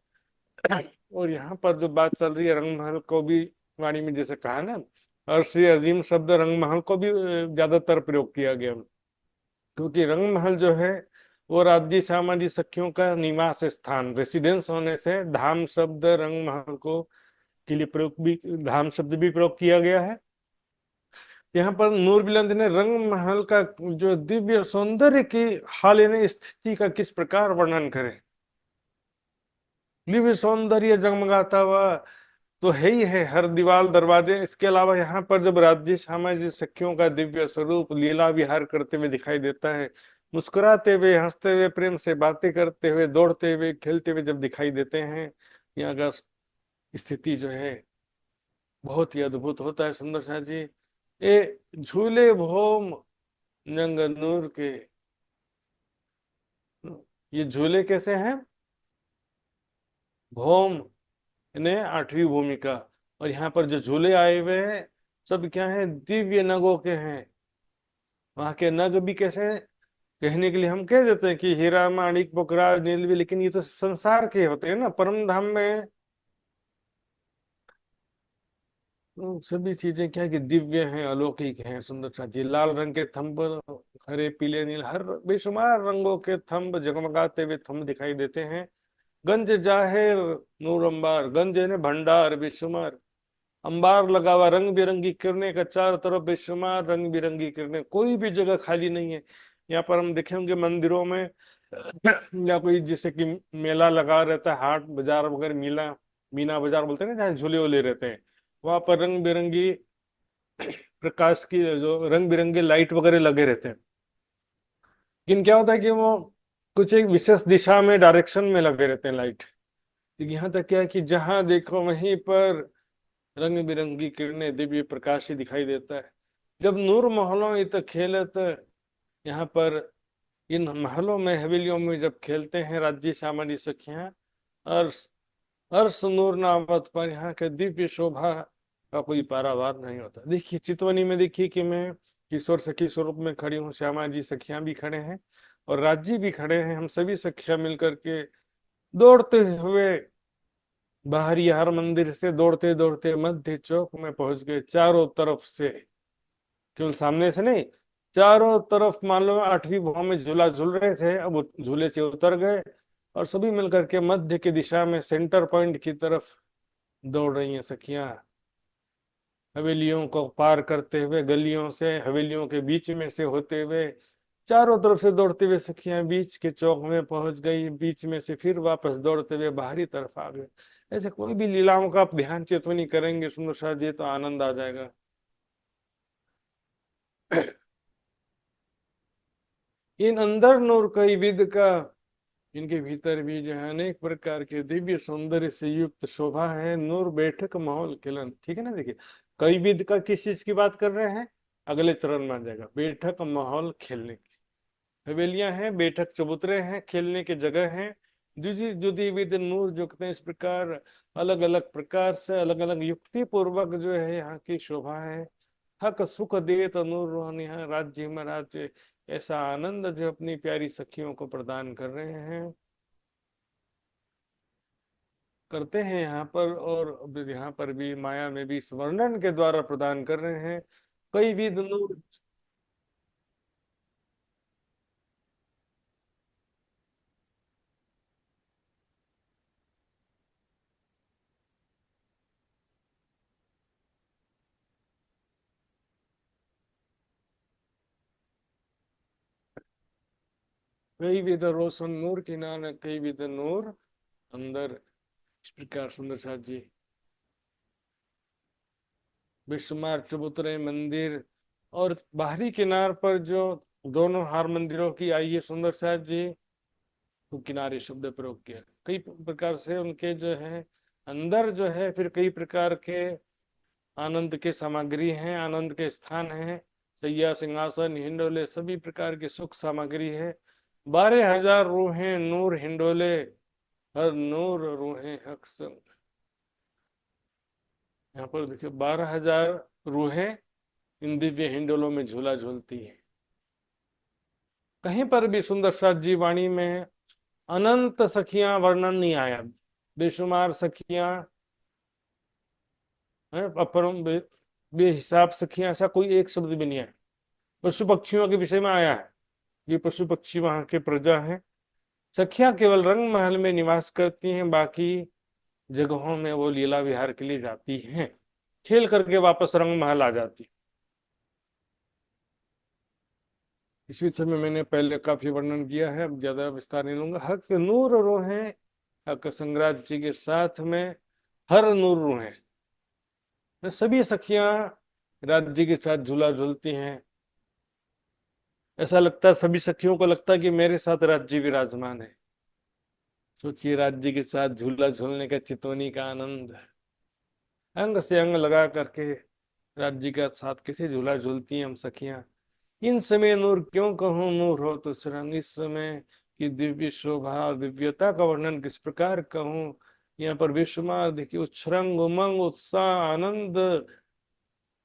और यहाँ पर जो बात चल रही है रंगमहल को भी वाणी में जैसे कहा ना, अर्शी अजीम शब्द रंगमहल को भी ज्यादातर प्रयोग किया गया, क्योंकि रंगमहल जो है वो राज्य सामान्य सखियों का निवास स्थान, रेसिडेंस होने से धाम शब्द रंगमहल को के लिए प्रयोग भी, धाम शब्द भी प्रयोग किया गया है। यहाँ पर नूर बिलंद ने रंगमहल का जो दिव्य सौंदर्य की हाल स्थिति का किस प्रकार वर्णन करें। दिव्य सौंदर्य जगमगाता हुआ तो है ही है, हर दीवार दरवाजे। इसके अलावा यहाँ पर जब राज्य सामाजिक सखियों का दिव्य स्वरूप लीला विहार करते हुए दिखाई देता है, मुस्कुराते हुए, हंसते हुए, प्रेम से बातें करते हुए, दौड़ते हुए, खेलते हुए जब दिखाई देते हैं, यहाँ का स्थिति जो है बहुत ही अद्भुत होता है। सुंदर शाह जी, ये झूले भोम नंग नूर के, ये झूले कैसे हैं? भौम यानी आठवीं भूमिका, और यहाँ पर जो झूले आए हुए हैं सब क्या है? दिव्य नगों के हैं। वहां के नग भी कैसे, कहने के लिए हम कह देते हैं कि हीरा माणिक पुखराज नीलवी, लेकिन ये तो संसार के होते हैं ना, परम धाम में तो सभी चीजें क्या है कि दिव्य हैं, अलौकिक हैं। सुंदर सा जी, लाल रंग के थंब, हरे पीले नील, हर बेशुमार रंगों के थंब, जगमगाते हुए थंब दिखाई देते हैं। गंज जाहिर नूर अंबार, गंज यानी भंडार, बेशुमार अंबार लगा हुआ, रंग बिरंगी किरणें का चारों तरफ बेशुमार रंग बिरंगी किरणें, कोई भी जगह खाली नहीं है। यहाँ पर हम देखेंगे मंदिरों में या कोई जैसे कि मेला लगा रहता है, हाट बाजार वगैरह, मीना मीना बाजार बोलते हैं ना, जहाँ झूले वूले रहते हैं, वहां पर रंग बिरंगी प्रकाश की जो रंग बिरंगे लाइट वगैरह लगे रहते हैं। लेकिन क्या होता है कि वो कुछ एक विशेष दिशा में, डायरेक्शन में लगे रहते हैं लाइट। यहाँ तक क्या है कि जहां देखो वहीं पर रंग बिरंगी किरणें, दिव्य प्रकाश ही दिखाई देता है। जब नूर महलों इत खेलत, यहाँ पर इन महलों में, हवेलियों में जब खेलते हैं राज्य सामान्य सखियां, अर्श अर्श नूर नावत पर, यहाँ के दिव्य शोभा का कोई पारावार नहीं होता। देखिए चितवनी में, देखिए कि मैं किशोर सखी स्वरूप में खड़ी हूँ, श्यामा जी सखियां भी खड़े हैं और राज्य भी खड़े हैं। हम सभी सखियां मिलकर के दौड़ते हुए बाहरी हर मंदिर से दौड़ते दौड़ते मध्य चौक में पहुंच गए। चारों तरफ से, केवल सामने से नहीं, चारों तरफ, मान लो 8वीं भाव में झूला झूल रहे थे, अब वो झूले से उतर गए और सभी मिलकर के मध्य की दिशा में, सेंटर पॉइंट की तरफ दौड़ रही हैं सखियां। हवेलियों को पार करते हुए, गलियों से, हवेलियों के बीच में से होते हुए, चारों तरफ से दौड़ते हुए सखियां बीच के चौक में पहुंच गई। बीच में से फिर वापस दौड़ते हुए बाहरी तरफ आ गए। ऐसे कोई भी लीलाओं का आप ध्यान चितवनी करेंगे सुंदर शाह जी, तो आनंद आ जाएगा। इन अंदर नूर कई विद का, इनके भीतर भी जो है अनेक प्रकार के दिव्य सौंदर्य से युक्त शोभा है। नूर बैठक माहौल खिलन, ठीक है ना। देखिए कई विद का किस चीज की बात कर रहे हैं, अगले चरण में आ जाएगा। बैठक माहौल खेलने की हवेलियां हैं, बैठक चबूतरे हैं, खेलने की जगह हैं। जुदी जुदी विद नूर जो कहते हैं, इस प्रकार अलग अलग प्रकार से, अलग अलग युक्ति पूर्वक जो है यहाँ की शोभा है। हक सुख दे तो नूर रोहन, यहाँ राज्य में राज्य, ऐसा आनंद जो अपनी प्यारी सखियों को प्रदान कर रहे हैं, करते हैं यहाँ पर। और यहाँ पर भी माया में भी इस वर्णन के द्वारा प्रदान कर रहे हैं। कई विद नूर, कई विद रोशन नूर किनारे, कई विद नूर अंदर, इस प्रकार सुंदर शाह जी बेशुमार चबूतरे, मंदिर और बाहरी किनार पर जो दोनों हार मंदिरों की आई है सुंदर शाह जी, तो किनारे शब्द प्रयोग किया। कई प्रकार से उनके जो है अंदर जो है फिर कई प्रकार के आनंद के सामग्री हैं, आनंद के स्थान हैं। सैया, सिंहासन, हिंडोले, सभी प्रकार की सुख सामग्री है। 12,000 रूहें नूर हिंडोले, हर नूर रूहें हक संग। यहाँ पर देखिए 12,000 रूहें इन दिव्य हिंडोलों में झूला झूलती है। कहीं पर भी सुंदर शाह जी वाणी में अनंत सखियां वर्णन नहीं आया। बेशुमार सखियां है, अपरम बेहिसाब सखियां, ऐसा कोई एक शब्द भी नहीं आया। पशु पक्षियों के विषय में आया है, ये पशु पक्षी वहां के प्रजा हैं। सखियां केवल रंग महल में निवास करती हैं, बाकी जगहों में वो लीला विहार के लिए जाती हैं, खेल करके वापस रंग महल आ जाती। इस विषय में मैंने पहले काफी वर्णन किया है, अब ज्यादा विस्तार नहीं लूंगा। हक नूर रोहें, हक संग्राज जी के साथ में हर नूर रूहें, सभी सखियां राज्य के साथ झूला झूलती हैं। ऐसा लगता है, सभी सखियों को लगता है कि मेरे साथ राज्य विराजमान है। सोचिए, राज्य के साथ झूला झूलने का, चितवनी का आनंद। अंग से अंग लगा करके राज्य का साथ कैसे झूला झूलती हैं हम सखियां। इन समय नूर क्यों कहूँ, नूर हो तो सुरंग। इस समय की दिव्य शोभा और दिव्यता का वर्णन किस प्रकार कहूँ। यहाँ पर विश्वमा देखिए, उच्छृंग, उमंग, उत्साह, आनंद।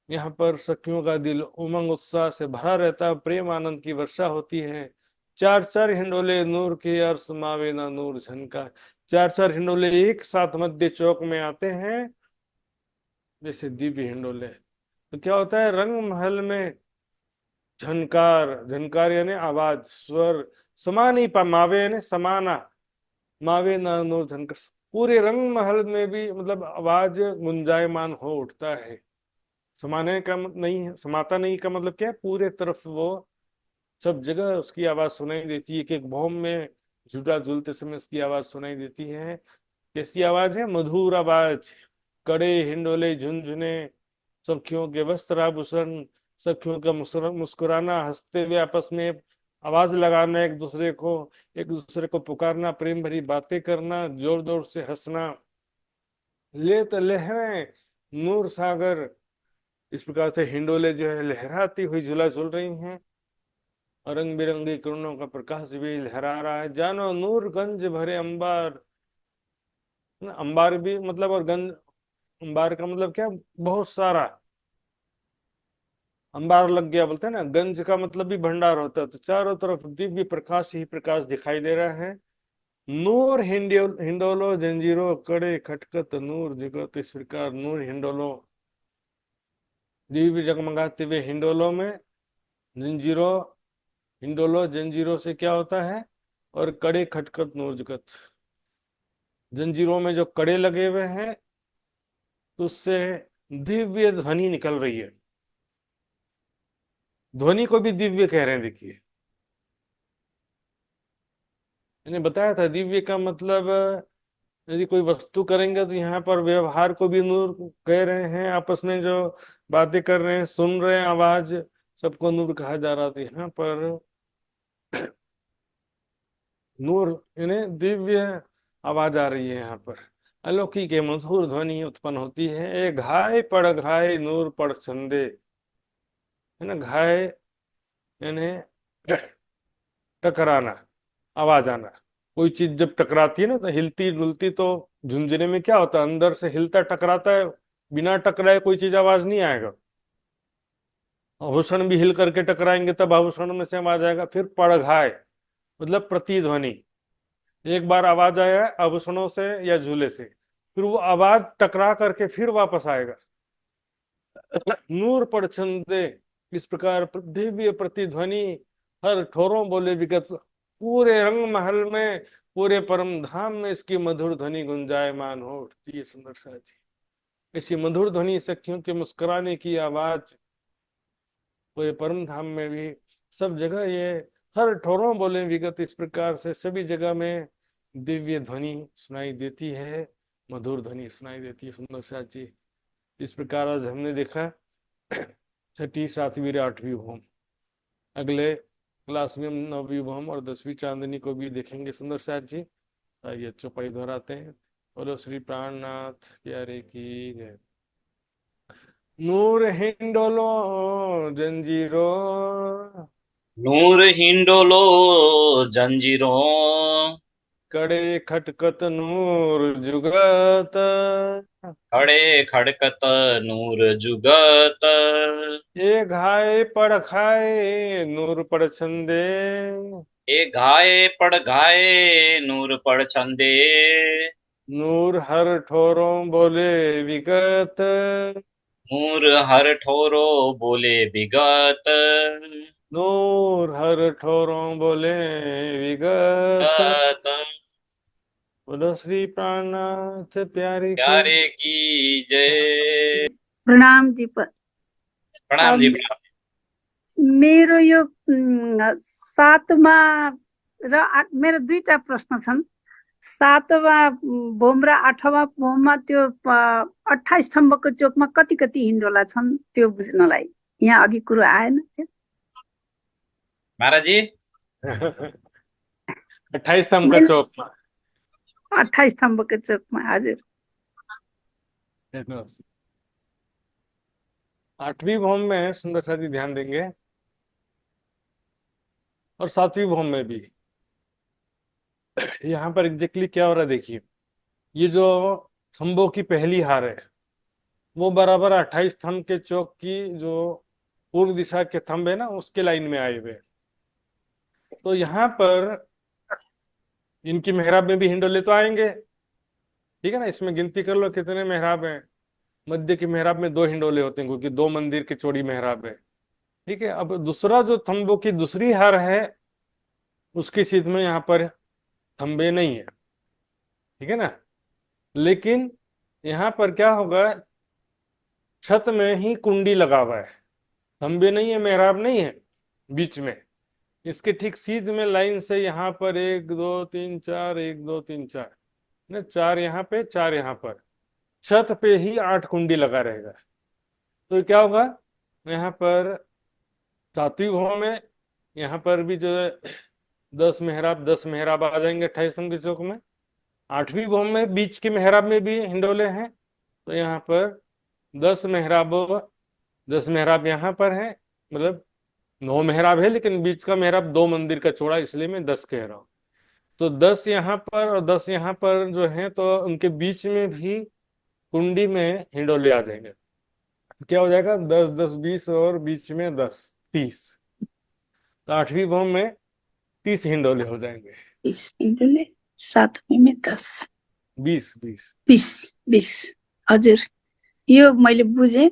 यहाँ पर सखियों का दिल उमंग उत्साह से भरा रहता है, प्रेम आनंद की वर्षा होती है। चार चार हिंडोले नूर के अर्स मावे ना नूर झनका। चार चार हिंडोले एक साथ मध्य चौक में आते हैं, जैसे दिव्य हिंडोले। तो क्या होता है, रंग महल में झनकार, झनकार यानी आवाज, स्वर। समान ही मावे यानी समाना, मावे ना नूर झनकार। पूरे रंग महल में भी मतलब आवाज गुंजायमान हो उठता है। समाने का नहीं है, समाता नहीं का मतलब क्या है, पूरे तरफ वो सब जगह उसकी आवाज सुनाई देती है। एक एक भौम में झूला झूलते समय उसकी आवाज सुनाई देती है। कैसी आवाज है, मधुर आवाज। कड़े हिंडोले झुनझुने, सखियों के वस्त्र आभूषण, सखियों का मुस्कुराना, हंसते हुए आपस में आवाज लगाना, एक दूसरे को पुकारना, प्रेम भरी बातें करना, जोर जोर से हंसना। ले तो लहरें नूर सागर। इस प्रकार से हिंडोले जो है लहराती हुई झूला झूल रही हैं, और रंग बिरंगी किरणों का प्रकाश भी लहरा रहा है। जानो नूर गंज भरे अंबार। अंबार भी मतलब, और गंज, अंबार का मतलब क्या, बहुत सारा। अंबार लग गया बोलते हैं ना, गंज का मतलब भी भंडार होता है। तो चारों तरफ दिव्य प्रकाश ही प्रकाश दिखाई दे रहा है। नूर हिंडोलो जंजीरो कड़े खटकत नूर जगत। इस प्रकार नूर हिंडोलो, दिव्य जगमगाते हुए हिंडोलों में जंजीरों, हिंडोलो जंजीरों से क्या होता है, और कड़े खटखट नूर जगत। जंजीरों में जो कड़े लगे हुए हैं, तो उससे दिव्य ध्वनि निकल रही है। ध्वनि को भी दिव्य कह रहे हैं, देखिए। मैंने बताया था, दिव्य का मतलब यदि कोई वस्तु करेंगे, तो यहाँ पर व्यवहार को भी नूर कह रहे हैं। आपस में जो बातें कर रहे हैं, सुन रहे हैं आवाज, सबको नूर कहा जा रहा था। यहाँ पर नूर यानी दिव्य आवाज आ रही है। यहाँ पर अलौकिक के मधुर ध्वनि उत्पन्न होती है। ए घाय पड़ घाय नूर पड़ छंदे, है ना। घाय यानी टकराना, आवाज आना। कोई चीज जब टकराती है ना, तो हिलती डुलती, तो झुंझुने में क्या होता है, अंदर से हिलता टकराता है। बिना टकराए कोई चीज आवाज नहीं आएगा। आभूषण भी हिल करके टकराएंगे तब आभूषण में से आवाज आएगा। फिर पड़घाय मतलब प्रतिध्वनि। एक बार आवाज आया आभूषणों से या झूले से, फिर वो आवाज टकरा करके फिर वापस आएगा। नूर पड़ छंदे, इस प्रकार दिव्य प्रतिध्वनि हर ठोरों बोले विगत। पूरे रंग महल में, पूरे परम धाम में इसकी मधुर ध्वनि गुंजायमान हो उठती है। सुंदर सा जी, इसी मधुर ध्वनि सखियों के मुस्कुराने की आवाज पूरे परम धाम में भी, सब जगह ये हर ठोरों बोले विगत। इस प्रकार से सभी जगह में दिव्य ध्वनि सुनाई देती है, मधुर ध्वनि सुनाई देती है। सुंदर सा जी, इस प्रकार आज हमने देखा छठी, सातवीं, आठवीं भौम। अगले क्लास में हम नौवीं भौम और 10वीं चांदनी को भी देखेंगे। सुंदर साथ जी, आइए चौपाई दोहराते हैं। बोलो श्री प्राणनाथ प्यारे की जय। नूर हिंडोलो जंजीरो, नूर हिंडोलो जंजीरों, कड़े खटकत नूर जुगत। खड़े खड़कत नूर जुगत। ये घाय पड़ खाए नूर पड़ छंदे, ए घाये पड़ घाये नूर पड़ छंदे। नूर हर ठोरों बोले विगत। नूर हर ठोरो बोले विगत। नूर हर ठोरों बोले विगत। गत। बोलो श्री प्राणनाथ प्यारे की। प्यारे की जय। प्रणाम जी। प्रणाम जी, प्रणाम। मेरो यो 7मा र मेरो 2टा प्रश्न छन्। सातौँमा भोम र आठौँमा भोममा त्यो 28 स्तम्भको चोकमा कति कति हिन्डोला छन् त्यो बुझ्नलाई यहाँ अघि कुरो आएन त्यो? महाराजी 28 स्तंभ का चौक में 28 स्तम्भको चोकमा हजुर। हेर्नुहोस्, 8वीं भौम में सुंदर साथी ध्यान देंगे और 7वीं भौम में भी। यहाँ पर एग्जैक्टली क्या हो रहा है देखिए, ये जो स्तंभों की पहली हार है वो बराबर 28 स्तंभ के चौक की जो पूर्व दिशा के स्तंभ है ना उसके लाइन में आए हुए। तो यहाँ पर इनकी मेहराब में भी हिंडोले तो आएंगे, ठीक है ना। इसमें गिनती कर लो कितने मेहराब हैं। मध्य की मेहराब में 2 हिंडोले होते हैं क्योंकि 2 मंदिर की चौड़ी मेहराब है, ठीक है। अब दूसरा जो स्तंभों की दूसरी हार है उसकी सीध में यहाँ पर खंबे नहीं है, ठीक है ना। लेकिन यहाँ पर क्या होगा, छत में ही कुंडी लगा हुआ है, खंबे नहीं है, मेहराब नहीं है बीच में। इसके ठीक सीध में लाइन से यहाँ पर 1 2 3 4 1 2 3 4 ना, 4 यहाँ पे 4 यहाँ पर, छत पे ही 8 कुंडी लगा रहेगा। तो क्या होगा, यहाँ पर 7वीं भौम में यहाँ पर भी जो है 10 मेहराब आ जाएंगे 28 स्तंभ के चौक में। 8वीं भौम में बीच के मेहराब में भी हिंडोले हैं, तो यहाँ पर 10 मेहराब यहाँ पर है, मतलब 9 मेहराब है, लेकिन बीच का मेहराब 2 मंदिर का चौड़ा, इसलिए मैं 10 कह रहा हूँ। तो 10 यहाँ पर और 10 यहाँ पर जो है, तो उनके बीच में भी कुंडी में हिंडोले आ जाएंगे। क्या हो जाएगा, 10 10 20 और बीच में 10 30। तो 8वीं भौम में 30 हिंडोले हो जाएंगे। 30 हिन्डोले, 7वीं में 10 20 20 हजुर, यो मैले बुझेँ।